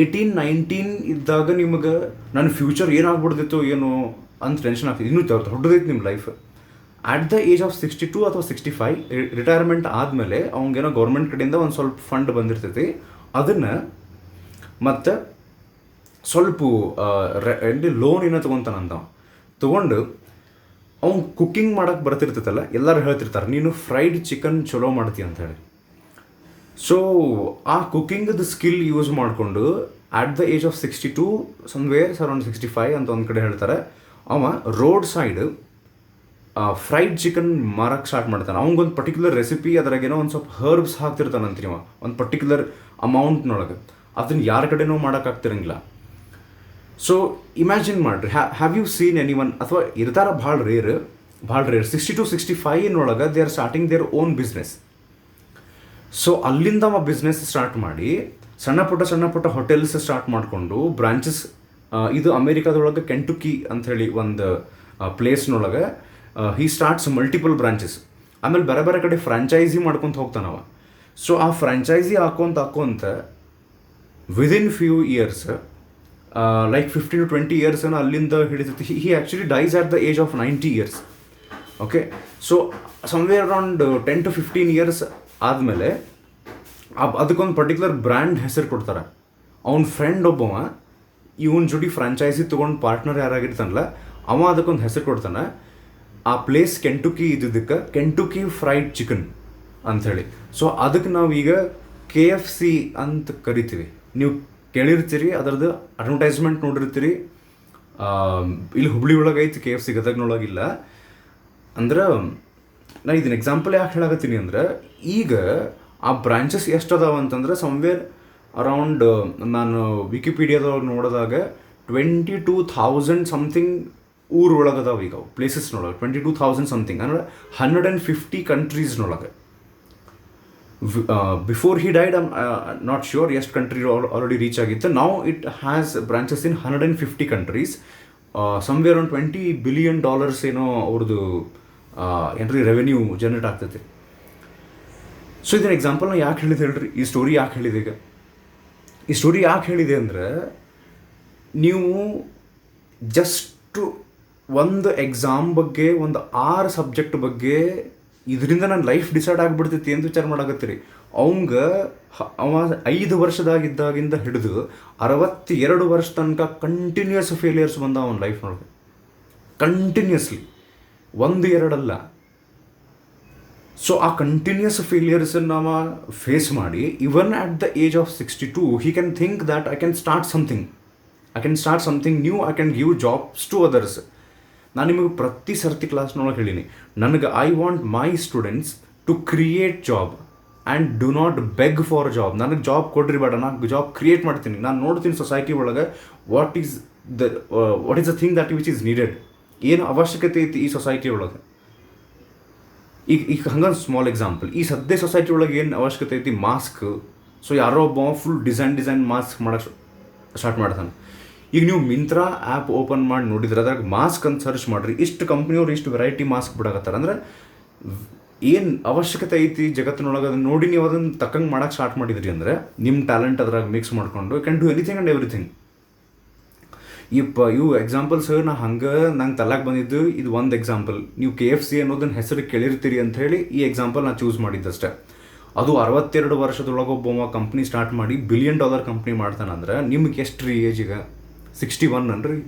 18, 19 ಇದ್ದಾಗ ನಿಮಗೆ ನನ್ನ ಫ್ಯೂಚರ್ ಏನಾಗ್ಬಿಡ್ದಿತ್ತು ಏನು ಅಂತ ಟೆನ್ಷನ್ ಆಗ್ತದೆ. ಇನ್ನೂ ದೊಡ್ಡದೈತೆ ನಿಮ್ಮ life. At the age of 62 ಅಥವಾ 65 ರಿಟೈರ್ಮೆಂಟ್ ಆದಮೇಲೆ ಅವ್ನಿಗೇನೋ ಗೌರ್ಮೆಂಟ್ ಕಡೆಯಿಂದ ಒಂದು ಸ್ವಲ್ಪ ಫಂಡ್ ಬಂದಿರ್ತೈತಿ. ಅದನ್ನು ಮತ್ತು ಸ್ವಲ್ಪ ಲೋನ್ ಏನೋ ತೊಗೊತಾನಂತ. ತೊಗೊಂಡು ಅವ್ನು ಕುಕ್ಕಿಂಗ್ ಮಾಡೋಕ್ಕೆ ಬರ್ತಿರ್ತೈತಲ್ಲ, ಎಲ್ಲರೂ ಹೇಳ್ತಿರ್ತಾರೆ ನೀನು ಫ್ರೈಡ್ ಚಿಕನ್ ಚಲೋ ಮಾಡ್ತೀಯ ಅಂತ ಹೇಳಿ. ಸೊ ಆ ಕುಕ್ಕಿಂಗ್ದು ಸ್ಕಿಲ್ ಯೂಸ್ ಮಾಡಿಕೊಂಡು at the age of 62 somewhere around 65 ಅಂತ ಒಂದು ಕಡೆ ಹೇಳ್ತಾರೆ, ಅವ ರೋಡ್ ಸೈಡ್ ಫ್ರೈಡ್ ಚಿಕನ್ ಮಾರಕ್ಕೆ ಸ್ಟಾರ್ಟ್ ಮಾಡ್ತಾನೆ. ಅವ್ನಿಗೊಂದು ಪರ್ಟಿಕ್ಯುಲರ್ ರೆಸಿಪಿ, ಅದ್ರಾಗೇನೋ ಒಂದು ಸ್ವಲ್ಪ ಹರ್ಬ್ಸ್ ಹಾಕ್ತಿರ್ತಾನಂತ್ರಿ ಅವ ಒಂದು ಪರ್ಟಿಕ್ಯುಲರ್ ಅಮೌಂಟ್ನೊಳಗೆ. ಅದನ್ನು ಯಾರ ಕಡೆನೂ ಮಾಡೋಕ್ಕಾಗ್ತಿರಂಗಿಲ್ಲ. ಸೊ ಇಮ್ಯಾಜಿನ್ ಮಾಡಿರಿ, have you seen anyone, ಅಥವಾ ಇರ್ತಾರ ಭಾಳ rare 60 to 65 they are starting their own business. So ಅಲ್ಲಿಂದ ಅವ ಬಿಸ್ನೆಸ್ ಸ್ಟಾರ್ಟ್ ಮಾಡಿ ಸಣ್ಣ ಪುಟ್ಟ ಹೋಟೆಲ್ಸ್ ಸ್ಟಾರ್ಟ್ ಮಾಡಿಕೊಂಡು ಬ್ರಾಂಚಸ್, ಇದು ಅಮೇರಿಕಾದೊಳಗೆ ಕೆಂಟುಕಿ ಅಂಥೇಳಿ ಒಂದು ಪ್ಲೇಸ್ನೊಳಗೆ ಹೀ ಸ್ಟಾರ್ಟ್ಸ್ ಮಲ್ಟಿಪಲ್ ಬ್ರಾಂಚಸ್. ಆಮೇಲೆ ಬೇರೆ ಕಡೆ ಫ್ರಾಂಚೈಸಿ ಮಾಡ್ಕೊತ ಹೋಗ್ತಾನವ. ಸೊ ಆ ಫ್ರಾಂಚೈಸಿ ಹಾಕ್ಕೊಂತ within few years, like 15 to 20 years ಅಲ್ಲಿಂದ ಹಿಡಿತೈತಿ. He actually dies at the age of 90 years. Okay, so somewhere around 10 to 15 years ಆದಮೇಲೆ ಅದಕ್ಕೊಂದು ಪರ್ಟಿಕ್ಯುಲರ್ ಬ್ರ್ಯಾಂಡ್ ಹೆಸರು ಕೊಡ್ತಾರೆ. ಅವ್ನ ಫ್ರೆಂಡ್ ಒಬ್ಬವ ಇವನ್ ಜೋಡಿ ಫ್ರಾಂಚೈಸಿ ತೊಗೊಂಡು ಪಾರ್ಟ್ನರ್ ಯಾರಾಗಿರ್ತಾನಲ್ಲ, ಅವ ಅದಕ್ಕೊಂದು ಹೆಸರು ಕೊಡ್ತಾನೆ. ಆ ಪ್ಲೇಸ್ ಕೆಂಟುಕಿ ಇದ್ದಿದ್ದಕ್ಕೆ ಕೆಂಟುಕಿ ಫ್ರೈಡ್ ಚಿಕನ್ ಅಂಥೇಳಿ. ಸೊ ಅದಕ್ಕೆ ನಾವು ಈಗ KFC ಅಂತ ಕರಿತೀವಿ. ನೀವು ಕೇಳಿರ್ತೀರಿ, ಅದರದ್ದು ಅಡ್ವರ್ಟೈಸ್ಮೆಂಟ್ ನೋಡಿರ್ತೀರಿ. ಇಲ್ಲಿ ಹುಬ್ಳಿ ಒಳಗೆ ಐತಿ KFC, ಗದಗ್ನೊಳಗಿಲ್ಲ. ಅಂದ್ರೆ ನಾನು ಇದನ್ನ ಎಕ್ಸಾಂಪಲ್ ಯಾಕೆ ಹೇಳಕತ್ತೀನಿ ಅಂದ್ರೆ, ಈಗ ಆ ಬ್ರಾಂಚಸ್ ಎಷ್ಟು ಅದಾವ ಅಂತಂದ್ರೆ ಸಮ್ವೇರ್ ಅರೌಂಡ್, ನಾನು ವಿಕಿಪೀಡಿಯಾದೊಳಗೆ ನೋಡಿದಾಗ 22,000 ಸಮಥಿಂಗ್ ಊರೊಳಗದಾವ ಈಗ ಪ್ಲೇಸಸ್ನೊಳಗೆ. 22,000 ಸಮಥಿಂಗ್ ಅಂದ್ರೆ 150 ಕಂಟ್ರೀಸ್ನೊಳಗೆ. Before he died I'm not sure ಎಷ್ಟು ಕಂಟ್ರಿ ಆಲ್ರೆಡಿ ರೀಚ್ ಆಗಿತ್ತು. Now it has branches in 150 countries. Somewhere around $20 billion ಏನೋ ಅವ್ರದ್ದು ಏನ್ರಿ ರೆವೆನ್ಯೂ ಜನರೇಟ್ ಆಗ್ತೈತೆ. ಸೊ ಇದನ್ನ ಎಕ್ಸಾಂಪಲ್ನ ಯಾಕೆ ಹೇಳಿದೆ ಹೇಳ್ರಿ, ಈ ಸ್ಟೋರಿ ಯಾಕೆ ಹೇಳಿದೆ ಈಗ? ಈ ಸ್ಟೋರಿ ಯಾಕೆ ಹೇಳಿದೆ ಅಂದರೆ, ನೀವು ಜಸ್ಟ್ ಒಂದು ಎಕ್ಸಾಮ್ ಬಗ್ಗೆ, ಒಂದು 6 ಸಬ್ಜೆಕ್ಟ್ ಬಗ್ಗೆ ಇದರಿಂದ ನನ್ನ ಲೈಫ್ ಡಿಸೈಡ್ ಆಗಿಬಿಡ್ತೈತಿ ಅಂತ ವಿಚಾರ ಮಾಡಾಕತ್ತೀರಿ. ಅವ 5 ವರ್ಷದಾಗಿದ್ದಾಗಿಂದ ಹಿಡಿದು 62 ವರ್ಷ ತನಕ ಕಂಟಿನ್ಯೂಸ್ ಫೇಲಿಯರ್ಸ್ ಬಂದ ಅವನ ಲೈಫ್ನೊಳಗೆ. ಕಂಟಿನ್ಯೂಸ್ಲಿ, 1-2 ಅಲ್ಲ. ಸೊ ಆ ಕಂಟಿನ್ಯೂಸ್ ಫೇಲಿಯರ್ಸನ್ನು ನಾವು ಫೇಸ್ ಮಾಡಿ, even at the age of 62 he can think that I can start something new, I can give jobs to others. ನಾನು ನಿಮಗೆ ಪ್ರತಿ ಸರ್ತಿ ಕ್ಲಾಸ್ನೊಳಗೆ ಹೇಳೀನಿ, ನನಗೆ I want my students to create job and do not beg for job. ನನಗೆ job ಕೊಡ್ರಿ ಬೇಡ, ನಾನು ಜಾಬ್ ಕ್ರಿಯೇಟ್ ಮಾಡ್ತೀನಿ. ನಾನು ನೋಡ್ತೀನಿ ಸೊಸೈಟಿ ಒಳಗೆ what is the thing that which is needed, ಏನು ಅವಶ್ಯಕತೆ ಐತಿ ಈ ಸೊಸೈಟಿ ಒಳಗೆ. ಈಗ ಹಂಗೊಂದು ಸ್ಮಾಲ್ ಎಕ್ಸಾಂಪಲ್, ಈ ಸದ್ಯ ಸೊಸೈಟಿ ಒಳಗೆ ಏನು ಅವಶ್ಯಕತೆ ಐತಿ? ಮಾಸ್ಕ್. ಸೊ ಯಾರೋ ಒಬ್ಬ ಫುಲ್ ಡಿಸೈನ್ ಮಾಸ್ಕ್ ಮಾಡೋಕ್ಕೆ ಸ್ಟಾರ್ಟ್ ಮಾಡ್ತಾನೆ. ಈಗ ನೀವು ಮಿಂತ್ರಾ ಆ್ಯಪ್ ಓಪನ್ ಮಾಡಿ ನೋಡಿದ್ರೆ ಅದ್ರಾಗ ಮಾಸ್ಕ್ ಅಂತ ಸರ್ಚ್ ಮಾಡಿರಿ, ಇಷ್ಟು ಕಂಪ್ನಿಯವ್ರು ಇಷ್ಟು ವೆರೈಟಿ ಮಾಸ್ಕ್ ಬಿಡಾಕತ್ತಾರೆ. ಅಂದರೆ ಏನು ಅವಶ್ಯಕತೆ ಐತಿ ಜಗತ್ತಿನೊಳಗೆ ಅದನ್ನು ನೋಡಿ ನೀವು ಅದನ್ನು ತಕ್ಕಂಗೆ ಮಾಡೋಕ್ಕೆ ಸ್ಟಾರ್ಟ್ ಮಾಡಿದ್ರಿ ಅಂದರೆ ನಿಮ್ಮ ಟ್ಯಾಲೆಂಟ್ ಅದ್ರಾಗ ಮಿಕ್ಸ್ ಮಾಡಿಕೊಂಡು can do anything and everything. ಇವು ಎಕ್ಸಾಂಪಲ್ಸ್ ನಂಗೆ ತಲೆಗೆ ಬಂದಿದ್ದು ಇದು ಒಂದು ಎಕ್ಸಾಂಪಲ್. ನೀವು KFC ಅನ್ನೋದನ್ನ ಹೆಸರು ಕೇಳಿರ್ತೀರಿ ಅಂತ ಹೇಳಿ ಈ ಎಕ್ಸಾಂಪಲ್ ನಾನು ಚೂಸ್ ಮಾಡಿದ್ದಷ್ಟೇ. ಅದು 62 ವರ್ಷದೊಳಗೆ ಒಬ್ಬ ಕಂಪ್ನಿ ಸ್ಟಾರ್ಟ್ ಮಾಡಿ $1 ಬಿಲಿಯನ್ ಕಂಪ್ನಿ ಮಾಡ್ತಾನಂದ್ರೆ ನಿಮ್ಗೆ ಎಷ್ಟು ರೀ ಏಜ್ ಈಗ? 61 ಅನ್ರಿ?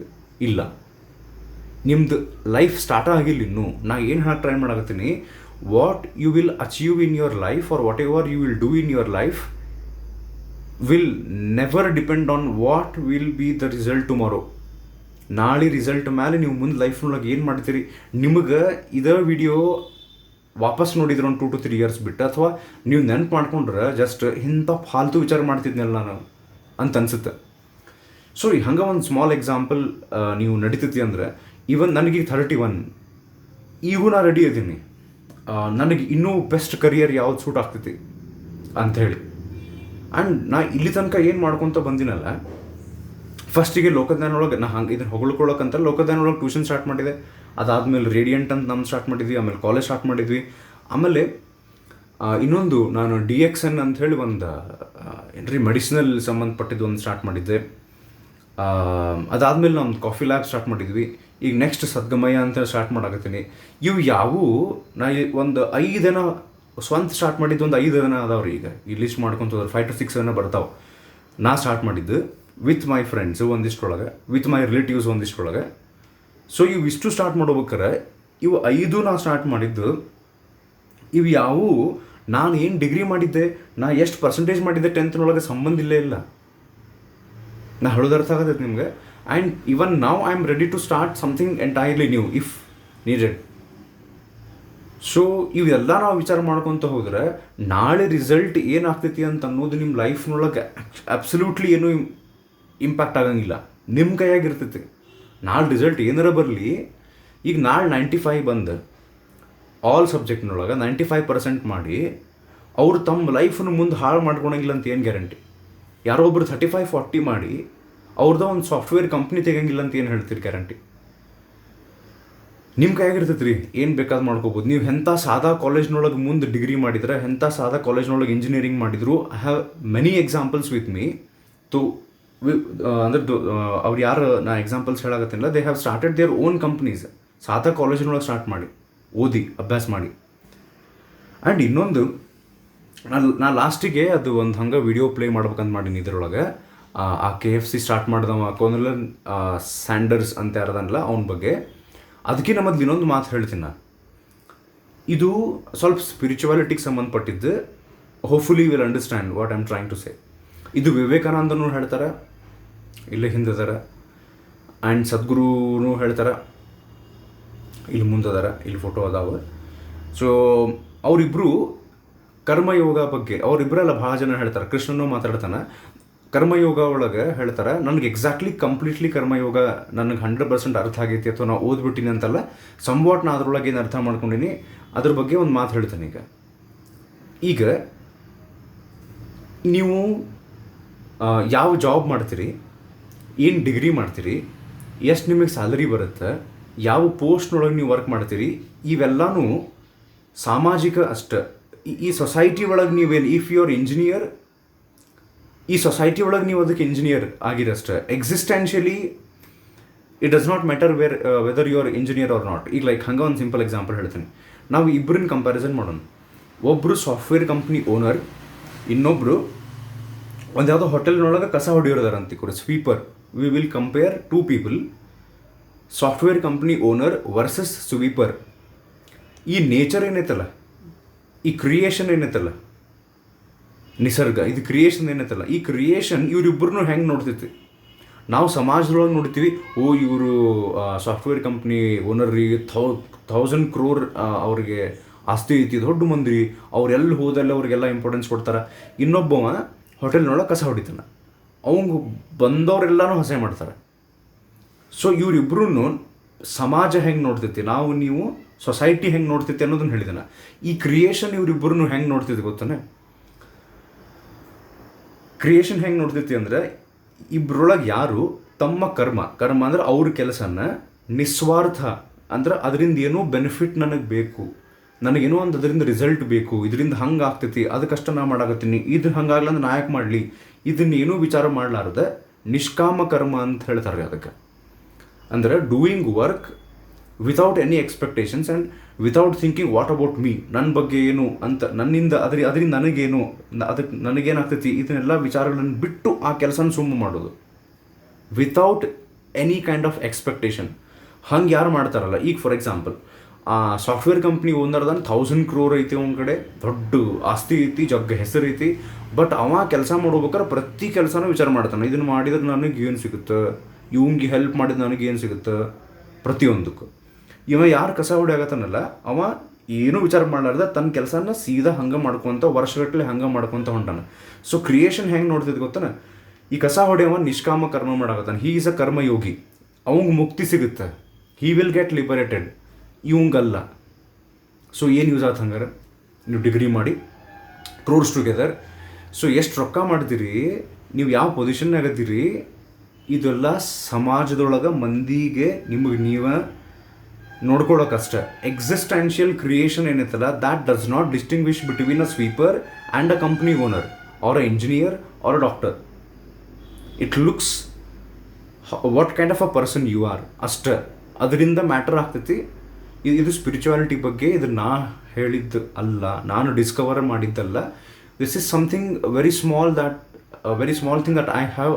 ಇಲ್ಲ, ನಿಮ್ದು ಲೈಫ್ ಸ್ಟಾರ್ಟ್ ಆಗಿಲ್ಲ ಇನ್ನೂ. ನಾ ಏನು ಹೇಳಕ್ಕೆ ಟ್ರೈ ಮಾಡಕತ್ತೀನಿ, what you will achieve in your life or whatever you will do in your life will never depend on what will be the result tomorrow. ನಾಳೆ ರಿಸಲ್ಟ್ ಮೇಲೆ ನೀವು ಮುಂದೆ ಲೈಫ್ನೊಳಗೆ ಏನು ಮಾಡ್ತೀರಿ, ನಿಮಗೆ ಇದೇ ವಿಡಿಯೋ ವಾಪಸ್ ನೋಡಿದ್ರೆ ಒಂದು 2 to 3 years ಬಿಟ್ಟು, ಅಥವಾ ನೀವು ನೆನ್ಪು ಮಾಡ್ಕೊಂಡ್ರೆ ಜಸ್ಟ್ ಇಂಥ ಫಾಲ್ತು ವಿಚಾರ ಮಾಡ್ತಿದ್ನಲ್ಲ ನಾನು ಅಂತ ಅನ್ಸುತ್ತೆ. ಸೊ ಹಂಗೆ ಒಂದು ಸ್ಮಾಲ್ ಎಕ್ಸಾಂಪಲ್ ನೀವು ನಡೀತೈತಿ ಅಂದರೆ, ಈವನ್ ನನಗೀಗ 31, ಈಗೂ ನಾ ರೆಡಿ ಇದ್ದೀನಿ ನನಗೆ ಇನ್ನೂ ಬೆಸ್ಟ್ ಕರಿಯರ್ ಯಾವ್ದು ಸೂಟ್ ಆಗ್ತೈತಿ ಅಂಥೇಳಿ. ಆ್ಯಂಡ್ ನಾ ಇಲ್ಲಿ ತನಕ ಏನು ಮಾಡ್ಕೊತ ಬಂದಿನಲ್ಲ, ಫಸ್ಟಿಗೆ ಲೋಕದಾನೊಳಗೆ ನಾ ಹಂಗೆ ಇದನ್ನು ಹೊಗಳ್ಕೊಳ್ಳೋಕ್ಕಂತ ಲೋಕದಾನೊಳಗೆ ಟ್ಯೂಷನ್ ಸ್ಟಾರ್ಟ್ ಮಾಡಿದೆ. ಅದಾದಮೇಲೆ ರೇಡಿಯಂಟ್ ಅಂತ ನಮ್ಮ ಸ್ಟಾರ್ಟ್ ಮಾಡಿದ್ವಿ, ಆಮೇಲೆ ಕಾಲೇಜ್ ಸ್ಟಾರ್ಟ್ ಮಾಡಿದ್ವಿ. ಆಮೇಲೆ ಇನ್ನೊಂದು ನಾನು DXN ಅಂಥೇಳಿ ಒಂದು ಏನ್ರಿ ಮೆಡಿಸಿನಲ್ ಸಂಬಂಧಪಟ್ಟಿದ್ದು ಒಂದು ಸ್ಟಾರ್ಟ್ ಮಾಡಿದ್ದೆ. ಅದಾದಮೇಲೆ ನಮ್ಮ ಕಾಫಿ ಲ್ಯಾಬ್ ಸ್ಟಾರ್ಟ್ ಮಾಡಿದ್ವಿ. ಈಗ ನೆಕ್ಸ್ಟ್ ಸದ್ಗಮಯ ಅಂತ ಸ್ಟಾರ್ಟ್ ಮಾಡಾಕತ್ತೀನಿ. ಇವು ಯಾವುವು ನಾ ಒಂದು 5 ದಿನ ಸ್ವಂತ ಸ್ಟಾರ್ಟ್ ಮಾಡಿದ್ದು, ಒಂದು 5 ದಿನ ಅದಾವ್ರಿ. ಈಗ ಈ ಲಿಸ್ಟ್ ಮಾಡ್ಕೊಂತ ಹೋದ್ರೆ 5 to 6 ಬರ್ತಾವೆ. ನಾ ಸ್ಟಾರ್ಟ್ ಮಾಡಿದ್ದು ವಿತ್ ಮೈ ಫ್ರೆಂಡ್ಸು ಒಂದಿಷ್ಟೊಳಗೆ, ವಿತ್ ಮೈ ರಿಲೇಟಿವ್ಸ್ ಒಂದಿಷ್ಟೊಳಗೆ. ಸೊ ಇವಿಷ್ಟು ಸ್ಟಾರ್ಟ್ ಮಾಡ್ಬೇಕಾರೆ ಇವು 5 ನಾ ಸ್ಟಾರ್ಟ್ ಮಾಡಿದ್ದು. ಇವು ಯಾವುವು ನಾನು ಏನು ಡಿಗ್ರಿ ಮಾಡಿದ್ದೆ, ನಾ ಎಷ್ಟು ಪರ್ಸೆಂಟೇಜ್ ಮಾಡಿದ್ದೆ 10th ಸಂಬಂಧ ಇಲ್ಲೇ ಇಲ್ಲ. ನಾ ಹೇಳೋದು ಅರ್ಥ ಆಗತ್ತೈತೆ ನಿಮಗೆ. And even now I am ready to start something entirely new if needed. So ಇವೆಲ್ಲ ನಾವು ವಿಚಾರ ಮಾಡ್ಕೊತ ಹೋದ್ರೆ ನಾಳೆ ರಿಸಲ್ಟ್ ಏನಾಗ್ತೈತಿ ಅಂತ ಅನ್ನೋದು ನಿಮ್ಮ ಲೈಫ್ನೊಳಗೆ ಅಬ್ಸಲ್ಯೂಟ್ಲಿ ಏನೂ ಇಂಪ್ಯಾಕ್ಟ್ ಆಗಂಗಿಲ್ಲ, ನಿಮ್ಮ ಕೈಯಾಗಿರ್ತೈತಿ. ನಾಳೆ ರಿಸಲ್ಟ್ ಏನಾರ ಬರಲಿ, ಈಗ ನಾಳೆ 95 ಬಂದು ಆಲ್ ಸಬ್ಜೆಕ್ಟ್ನೊಳಗೆ 95% ಮಾಡಿ ಅವರು ತಮ್ಮ ಲೈಫನ್ನು ಮುಂದೆ ಹಾಳು ಮಾಡ್ಕೊಳಂಗಿಲ್ಲ ಅಂತ ಏನು ಗ್ಯಾರಂಟಿ? ಯಾರೋ ಒಬ್ರು 35-40 ಮಾಡಿ ಅವ್ರದ್ದು ಒಂದು ಸಾಫ್ಟ್ವೇರ್ ಕಂಪ್ನಿ ತೆಗಂಗಿಲ್ಲ ಅಂತ ಏನು ಹೇಳ್ತೀರಿ ಗ್ಯಾರಂಟಿ? ನಿಮ್ಮ ಕೈಯಾಗಿರ್ತೈತೆ ರೀ, ಏನು ಬೇಕಾದ್ ಮಾಡ್ಕೋಬೋದು. ನೀವು ಎಂಥ ಸಾದಾ ಕಾಲೇಜ್ನೊಳಗೆ ಮುಂದೆ ಡಿಗ್ರಿ ಮಾಡಿದ್ರೆ, ಎಂಥ ಸಾದಾ ಕಾಲೇಜ್ನೊಳಗೆ ಇಂಜಿನಿಯರಿಂಗ್ ಮಾಡಿದ್ರು, I have many examples with me. ಅಂದ್ರೆ ಅವ್ರು ಯಾರು ನಾ ಎಕ್ಸಾಂಪಲ್ಸ್ ಹೇಳಾಗತ್ತಿಲ್ಲ, they have started their own companies ಸಾದಾ ಕಾಲೇಜಿನೊಳಗೆ ಸ್ಟಾರ್ಟ್ ಮಾಡಿ ಓದಿ ಅಭ್ಯಾಸ ಮಾಡಿ. ಆ್ಯಂಡ್ ಇನ್ನೊಂದು ನಾ ಲಾಸ್ಟಿಗೆ ಅದು ಒಂದು ಹಂಗೆ ವಿಡಿಯೋ ಪ್ಲೇ ಮಾಡ್ಬೇಕಂತ ಮಾಡೀನಿ. ಇದರೊಳಗೆ ಆ KFC ಸ್ಟಾರ್ಟ್ ಮಾಡ್ದವ ಕೊರ್ನೆಲ್ ಸ್ಯಾಂಡರ್ಸ್ ಅಂತ ಯಾರದನಲ್ಲ ಅವನ ಬಗ್ಗೆ. ಅದಕ್ಕಿಂತ ಮೊದಲು ಇನ್ನೊಂದು ಮಾತು ಹೇಳ್ತೀನಿ ನಾನು. ಇದು ಸ್ವಲ್ಪ ಸ್ಪಿರಿಚುವಾಲಿಟಿಗೆ ಸಂಬಂಧಪಟ್ಟಿದ್ದು. Hopefully will understand what I am trying to say. ಇದು ವಿವೇಕಾನಂದನೂ ಹೇಳ್ತಾರೆ, ಇಲ್ಲೇ ಹಿಂದದಾರ. ಆ್ಯಂಡ್ ಸದ್ಗುರುನೂ ಹೇಳ್ತಾರೆ, ಇಲ್ಲಿ ಮುಂದದಾರ, ಇಲ್ಲಿ ಫೋಟೋ ಅದಾವ. ಸೊ ಅವರಿಬ್ಬರು ಕರ್ಮಯೋಗ ಬಗ್ಗೆ ಅವರಿಬ್ಬರೆಲ್ಲ ಭಾಳ ಜನ ಹೇಳ್ತಾರೆ. ಕೃಷ್ಣನೂ ಮಾತಾಡ್ತಾನೆ ಕರ್ಮಯೋಗ ಒಳಗೆ ಹೇಳ್ತಾರೆ. ನನಗೆ ಎಕ್ಸಾಕ್ಟ್ಲಿ ಕಂಪ್ಲೀಟ್ಲಿ ಕರ್ಮಯೋಗ ನನಗೆ 100% ಅರ್ಥ ಆಗೈತಿ ಅಥವಾ ನಾವು ಓದ್ಬಿಟ್ಟಿನಿ ಅಂತಲ್ಲ, ಸಂವಾಟ್ ನಾ ಅದ್ರೊಳಗೆ ಏನು ಅರ್ಥ ಮಾಡ್ಕೊಂಡಿನಿ ಅದ್ರ ಬಗ್ಗೆ ಒಂದು ಮಾತು ಹೇಳ್ತಾನೆ. ಈಗ ನೀವು ಯಾವ ಜಾಬ್ ಮಾಡ್ತೀರಿ, ಏನು ಡಿಗ್ರಿ ಮಾಡ್ತೀರಿ, ಎಷ್ಟು ನಿಮಗೆ ಸ್ಯಾಲರಿ ಬರುತ್ತೆ, ಯಾವ ಪೋಸ್ಟ್ನೊಳಗೆ ನೀವು ವರ್ಕ್ ಮಾಡ್ತೀರಿ, ಇವೆಲ್ಲನೂ ಸಾಮಾಜಿಕ ಅಷ್ಟೆ. ಈ ಸೊಸೈಟಿ ಒಳಗೆ ನೀವೇನು ಇಫ್ ಯು ಆರ್ ಇಂಜಿನಿಯರ್, ಈ ಸೊಸೈಟಿ ಒಳಗೆ ನೀವು ಅದಕ್ಕೆ ಇಂಜಿನಿಯರ್ ಆಗಿರಷ್ಟೆ. Existentially it does not matter whether you are engineer or not. ಈಗ ಲೈಕ್ ಹಂಗೆ ಒಂದು ಸಿಂಪಲ್ ಎಕ್ಸಾಂಪಲ್ ಹೇಳ್ತೀನಿ. ನಾವು ಇಬ್ಬರನ್ನ ಕಂಪ್ಯಾರಿಸನ್ ಮಾಡೋಣ. ಒಬ್ಬರು ಸಾಫ್ಟ್ವೇರ್ ಕಂಪ್ನಿ ಓನರ್, ಇನ್ನೊಬ್ಬರು ಒಂದು ಯಾವುದೋ ಹೋಟೆಲ್ನೊಳಗೆ ಕಸ ಹೊಡೆಯೋದಾರಂತ ಕೂಡ sweeper. We will compare 2 people, software company owner versus sweeper. ಈ ನೇಚರ್ ಏನೈತಲ್ಲ, ಈ ಕ್ರಿಯೇಷನ್ ಏನೈತಲ್ಲ, ನಿಸರ್ಗ, ಇದು ಕ್ರಿಯೇಷನ್ ಏನೈತಲ್ಲ, ಈ ಕ್ರಿಯೇಷನ್ ಇವರಿಬ್ಬರನ್ನೂ ಹೆಂಗೆ ನೋಡ್ತೈತಿ? ನಾವು ಸಮಾಜದೊಳಗೆ ನೋಡ್ತೀವಿ, ಇವರು ಸಾಫ್ಟ್ವೇರ್ ಕಂಪ್ನಿ ಓನರ್ರಿಗೆ 1000 crore ಅವ್ರಿಗೆ ಆಸ್ತಿ ಐತಿ, ದೊಡ್ಡ ಮಂದಿ, ಅವ್ರೆಲ್ಲ ಹೋದಲ್ಲ ಅವ್ರಿಗೆಲ್ಲ ಇಂಪಾರ್ಟೆನ್ಸ್ ಕೊಡ್ತಾರೆ. ಇನ್ನೊಬ್ಬವ ಹೋಟೆಲ್ನೊಳಗೆ ಕಸ ಹೊಡಿತಾನೆ, ಅವಂಗೆ ಬಂದವರೆಲ್ಲನೂ ಹಸೆ ಮಾಡ್ತಾರೆ. ಸೊ ಇವರಿಬ್ಬರೂ ಸಮಾಜ ಹೆಂಗೆ ನೋಡ್ತೈತಿ, ನೀವು ಸೊಸೈಟಿ ಹೆಂಗೆ ನೋಡ್ತೈತಿ ಅನ್ನೋದನ್ನ ಹೇಳಿದಾನೆ. ಈ ಕ್ರಿಯೇಷನ್ ಇವರಿಬ್ಬರನ್ನು ಹೆಂಗೆ ನೋಡ್ತೈತಿ ಗೊತ್ತಾನೆ? ಕ್ರಿಯೇಷನ್ ಹೆಂಗೆ ನೋಡ್ತೈತಿ ಅಂದರೆ, ಇಬ್ಬರೊಳಗೆ ಯಾರು ತಮ್ಮ ಕರ್ಮ ಅಂದ್ರೆ ಅವ್ರ ಕೆಲಸನ ನಿಸ್ವಾರ್ಥ, ಅಂದ್ರೆ ಅದರಿಂದ ಏನೋ ಬೆನಿಫಿಟ್ ನನಗೆ ಬೇಕು, ನನಗೇನೋ ಒಂದು ಅದರಿಂದ ರಿಸಲ್ಟ್ ಬೇಕು, ಇದರಿಂದ ಹಂಗೆ ಆಗ್ತೈತಿ, ಅದಕ್ಕಷ್ಟ ನಾ ಮಾಡಾಕತ್ತೀನಿ, ಇದು ಹಂಗಾಗ್ಲ ಅಂದ್ರೆ ನಾ ಯಾಕೆ ಮಾಡಲಿ, ಇದನ್ನೇನೂ ವಿಚಾರ ಮಾಡಲಾರ್ದೆ ನಿಷ್ಕಾಮ ಕರ್ಮ ಅಂತ ಹೇಳ್ತಾರೆ ಅದಕ್ಕೆ. ಅಂದರೆ doing work without any expectations and without thinking what about me, ನನ್ನ ಬಗ್ಗೆ ಏನು ಅಂತ, ನನ್ನಿಂದ ಅದರಿಂದ ನನಗೇನು, ಅದಕ್ಕೆ ನನಗೇನಾಗ್ತೈತಿ, ಇದನ್ನೆಲ್ಲ ವಿಚಾರಗಳನ್ನು ಬಿಟ್ಟು ಆ ಕೆಲಸನ ಸುಮ್ಮ ಮಾಡೋದು without any kind of expectation. ಹಂಗೆ ಯಾರು ಮಾಡ್ತಾರಲ್ಲ, ಈಗ ಫಾರ್ ಎಕ್ಸಾಂಪಲ್ ಆ ಸಾಫ್ಟ್ವೇರ್ ಕಂಪ್ನಿ ಓನರ್ದನ್ನು 1000 crore ಐತಿ, ಒಂದು ಕಡೆ ದೊಡ್ಡ ಆಸ್ತಿ ಐತಿ, ಜಗ್ಗ ಹೆಸರು ಐತಿ, ಬಟ್ ಅವ ಕೆಲಸ ಮಾಡ್ಬೇಕಾದ್ರೆ ಪ್ರತಿ ಕೆಲಸನೂ ವಿಚಾರ ಮಾಡ್ತಾನೆ, ಇದನ್ನು ಮಾಡಿದ್ರೆ ನನಗೆ ಏನು ಸಿಗುತ್ತೆ, ಇವಂಗೆ ಹೆಲ್ಪ್ ಮಾಡಿದ್ರೆ ನನಗೇನು ಸಿಗುತ್ತೆ, ಪ್ರತಿಯೊಂದಕ್ಕೂ. ಇವ ಯಾರು ಕಸ ಹೊಡೆಯಾಗತ್ತಾನಲ್ಲ ಅವ ಏನೂ ವಿಚಾರ ಮಾಡಲಾರ್ದ ತನ್ನ ಕೆಲಸನ ಸೀದಾ ಹಂಗೆ ಮಾಡ್ಕೊತ ವರ್ಷಗಟ್ಟಲೆ ಹಂಗೆ ಮಾಡ್ಕೊತ ಹೊಂಟಾನ. ಸೊ ಕ್ರಿಯೇಷನ್ ಹೆಂಗೆ ನೋಡ್ತಿದ್ದು ಗೊತ್ತಾನ, ಈ ಕಸ ಹೊಡೆಯವ ನಿಷ್ಕಾಮ ಕರ್ಮ ಮಾಡಾಕತ್ತಾನ, ಹೀ ಈಸ್ ಅ ಕರ್ಮಯೋಗಿ, ಅವಂಗೆ ಮುಕ್ತಿ ಸಿಗುತ್ತೆ, ಹೀ ವಿಲ್ ಗೆಟ್ ಲಿಬರೇಟೆಡ್, ಇವಂಗಲ್ಲ. ಸೊ ಏನು ಯೂಸ್ ಆಯ್ತು ಹಂಗಾರೆ, ನೀವು ಡಿಗ್ರಿ ಮಾಡಿ ಕ್ರೋರ್ಸ್ ಟುಗೆದರ್, ಸೊ ಎಷ್ಟು ರೊಕ್ಕ ಮಾಡ್ತೀರಿ, ನೀವು ಯಾವ ಪೊಸಿಷನ್ನಾಗತ್ತೀರಿ, ಇದೆಲ್ಲ ಸಮಾಜದೊಳಗೆ ಮಂದಿಗೆ ನಿಮಗೆ ನೀವು ನೋಡ್ಕೊಳ್ಳೋಕಷ್ಟೆ. ಎಕ್ಸಿಸ್ಟೆನ್ಷಿಯಲ್ ಕ್ರಿಯೇಷನ್ ಏನೈತಲ್ಲ, that does not distinguish between a sweeper and a company owner or a engineer or a doctor. It looks what kind of a person you are ಅಷ್ಟೇ, ಅದರಿಂದ ಮ್ಯಾಟರ್ ಆಗ್ತೈತಿ. ಇದು ಸ್ಪಿರಿಚುವಾಲಿಟಿ ಬಗ್ಗೆ, ಇದು ನಾ ಹೇಳಿದ್ದು ಅಲ್ಲ, ನಾನು ಡಿಸ್ಕವರ್ ಮಾಡಿದ್ದಲ್ಲ. This is something very small thing that I have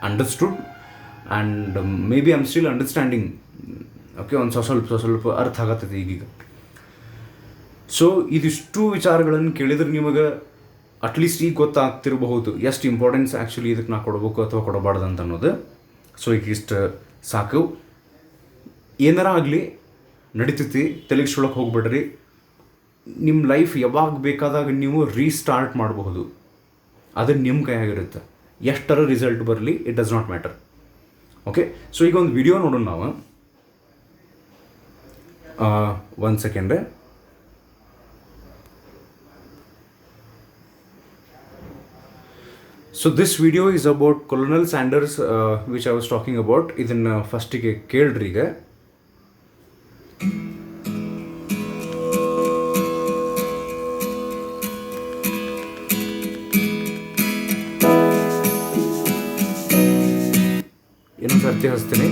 understood and may be I am still understanding. Okay, ಒಂದು ಸ್ವಲ್ಪ ಅರ್ಥ ಆಗತ್ತೈತಿ ಈಗೀಗ. ಸೊ ಇದಿಷ್ಟು ವಿಚಾರಗಳನ್ನು ಕೇಳಿದ್ರೆ ನಿಮಗೆ ಅಟ್ಲೀಸ್ಟ್ ಈಗ ಗೊತ್ತಾಗ್ತಿರಬಹುದು ಎಷ್ಟು ಇಂಪಾರ್ಟೆನ್ಸ್ ಆ್ಯಕ್ಚುಲಿ ಇದಕ್ಕೆ ನಾ ಕೊಡಬೇಕು ಅಥವಾ ಕೊಡಬಾರ್ದು ಅಂತ ಅನ್ನೋದು. ಸೊ ಈಗ ಇಷ್ಟು ಸಾಕು. ಏನಾರ ಆಗಲಿ ನಡೀತೈತಿ, ತಲೆಗಿಸ್ಕೊಳಕ್ಕೆ ಹೋಗ್ಬೇಡ್ರಿ. ನಿಮ್ಮ ಲೈಫ್ ಯಾವಾಗ ಬೇಕಾದಾಗ ನೀವು ರೀಸ್ಟಾರ್ಟ್ ಮಾಡಬಹುದು, ಅದು ನಿಮ್ಮ ಕೈಯಾಗಿರುತ್ತೆ. ಎಷ್ಟರ ರಿಸಲ್ಟ್ ಬರಲಿ, it does not matter. Okay, so ಈಗ ಒಂದು ವಿಡಿಯೋ ನೋಡೋಣ ನಾವು. ಒಂದು second. So this video is about Colonel Sanders which I was talking about. ಇದನ್ನು ಫಸ್ಟಿಗೆ ಕೇಳ್ರಿ. ಈಗ ಇನ್ನೊಂದು ಸರ್ತಿ ಹಚ್ತೀನಿ.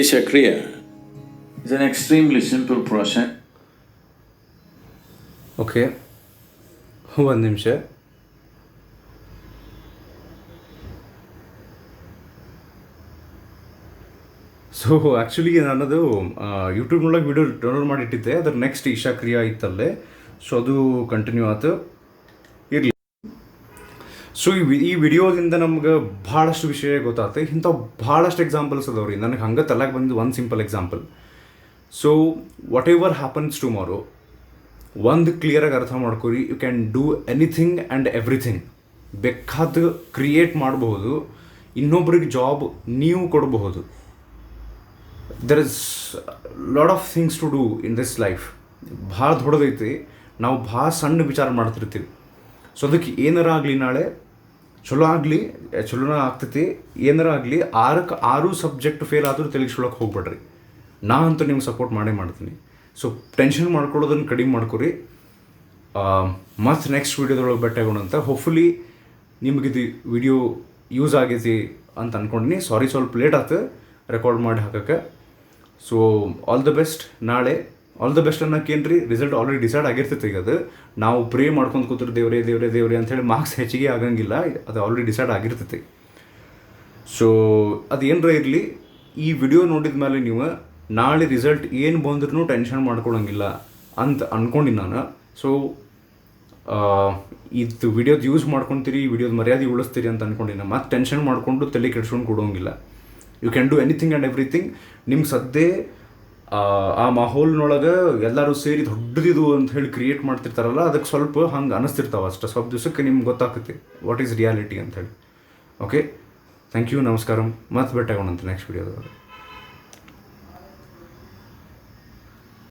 Shakriya is an extremely simple process. Okay, ಒಂದು ನಿಮಿಷ. ಸೊ ಆ್ಯಕ್ಚುಲಿ ನನ್ನದು ಯೂಟ್ಯೂಬ್ನೊಳಗೆ ವಿಡಿಯೋ ಡೌನ್ಲೋಡ್ ಮಾಡಿಟ್ಟಿದ್ದೆ, ಅದ್ರ ನೆಕ್ಸ್ಟ್ ಈಶಾ ಕ್ರಿಯಾ ಇತ್ತಲ್ಲೇ, ಸೊ ಅದು ಕಂಟಿನ್ಯೂ ಆಯ್ತು ಇರಲಿ. ಸೊ ಈ ವಿಡಿಯೋದಿಂದ ನಮ್ಗೆ ಭಾಳಷ್ಟು ವಿಷಯ ಗೊತ್ತಾಗ್ತದೆ. ಇಂಥ ಭಾಳಷ್ಟು ಎಕ್ಸಾಂಪಲ್ಸ್ ಅದಾವ್ರಿ. ನನಗೆ ಹಂಗೆ ತಲೆಗೆ ಬಂದು ಒಂದು simple example. So whatever happens tomorrow, ಒಂದು ಕ್ಲಿಯರಾಗಿ ಅರ್ಥ ಮಾಡ್ಕೊರಿ, you can do anything and everything. ಬೇಕಾದ ಕ್ರಿಯೇಟ್ ಮಾಡಬಹುದು, ಇನ್ನೊಬ್ರಿಗೆ ಜಾಬ್ ನೀವು ಕೊಡಬಹುದು. There is lot of things to do in this life. ಭಾಳ ದೊಡ್ಡದೈತಿ, ನಾವು ಭಾಳ ಸಣ್ಣ ವಿಚಾರ ಮಾಡ್ತಿರ್ತೀವಿ. ಸೊ ಅದಕ್ಕೆ ಏನಾರ ಆಗಲಿ, ನಾಳೆ ಚಲೋನ ಆಗ್ತೈತಿ, ಏನಾರ ಆಗಲಿ 6 ಸಬ್ಜೆಕ್ಟ್ ಫೇಲ್ ಆದರೂ ತೆಗಿಸ್ಕೊಳಕ್ಕೆ ಹೋಗ್ಬೇಡ್ರಿ. ನಾ ಅಂತೂ ನಿಮ್ಗೆ ಸಪೋರ್ಟ್ ಮಾಡೇ ಮಾಡ್ತೀನಿ. ಸೊ ಟೆನ್ಷನ್ ಮಾಡ್ಕೊಳ್ಳೋದನ್ನು ಕಡಿಮೆ ಮಾಡ್ಕೊರಿ. ಮತ್ತು ನೆಕ್ಸ್ಟ್ ವೀಡಿಯೋದೊಳಗೆ ಭೇಟಿಯಾಗೋಣಂತ. ಹೋಪ್ಫುಲಿ ನಿಮಗಿದು ವಿಡಿಯೋ ಯೂಸ್ ಆಗೈತಿ ಅಂತ ಅಂದ್ಕೊಂಡಿನಿ. ಸಾರಿ, ಸ್ವಲ್ಪ ಲೇಟ್ ಆಯ್ತು ರೆಕಾರ್ಡ್ ಮಾಡಿ ಹಾಕೋಕ್ಕೆ. So all the best. ನಾಳೆ ಆಲ್ ದ ಬೆಸ್ಟ್ ಅನ್ನೋಕ್ಕೇನು ರಿಸಲ್ಟ್ ಆಲ್ರೆಡಿ ಡಿಸೈಡ್ ಆಗಿರ್ತೈತೆ. ಈಗ ಅದು ನಾವು ಪ್ರೇ ಮಾಡ್ಕೊಂಡು ಕೂತ್ರೆ ದೇವ್ರೆ ಅಂಥೇಳಿ ಮಾರ್ಕ್ಸ್ ಹೆಚ್ಚಿಗೆ ಆಗಂಗಿಲ್ಲ, ಅದು ಆಲ್ರೆಡಿ ಡಿಸೈಡ್ ಆಗಿರ್ತೈತಿ. ಸೊ ಅದು ಏನರ ಇರಲಿ, ಈ ವಿಡಿಯೋ ನೋಡಿದ ಮೇಲೆ ನೀವು ನಾಳೆ ರಿಸಲ್ಟ್ ಏನು ಬಂದ್ರೂ ಟೆನ್ಷನ್ ಮಾಡ್ಕೊಳಂಗಿಲ್ಲ ಅಂತ ಅಂದ್ಕೊಂಡಿನಿ ನಾನು. ಸೊ ಇದು ವಿಡಿಯೋದು ಯೂಸ್ ಮಾಡ್ಕೊತೀರಿ, ಈ ವಿಡಿಯೋದ ಮರ್ಯಾದೆ ಉಳಿಸ್ತೀರಿ ಅಂತ ಅಂದ್ಕೊಂಡಿನ. ಮತ್ತು ಟೆನ್ಷನ್ ಮಾಡಿಕೊಂಡು ತಲೆ ಕೆಡ್ಸ್ಕೊಂಡು ಕೊಡೋಂಗಿಲ್ಲ. You can do anything and everything. ನಿಮ್ಗೆ ಸದ್ಯ ಆ ಮಾಹೋಲ್ನೊಳಗೆ ಎಲ್ಲರೂ ಸೇರಿ ದೊಡ್ಡದಿದು ಅಂತ ಹೇಳಿ ಕ್ರಿಯೇಟ್ ಮಾಡ್ತಿರ್ತಾರಲ್ಲ, ಅದಕ್ಕೆ ಸ್ವಲ್ಪ ಹಂಗೆ ಅನ್ನಿಸ್ತಿರ್ತಾವೆ ಅಷ್ಟೇ. ಸ್ವಲ್ಪ ದಿವಸಕ್ಕೆ ನಿಮ್ಗೆ ಗೊತ್ತಾಗ್ತೈತಿ ವಾಟ್ ಈಸ್ ರಿಯಾಲಿಟಿ ಅಂಥೇಳಿ. ಓಕೆ, ಥ್ಯಾಂಕ್ ಯು, ನಮಸ್ಕಾರ. ಮತ್ತೆ ಭೇಟಿಯಾಗೋಣಂತ ನೆಕ್ಸ್ಟ್ ವಿಡಿಯೋದಾಗ.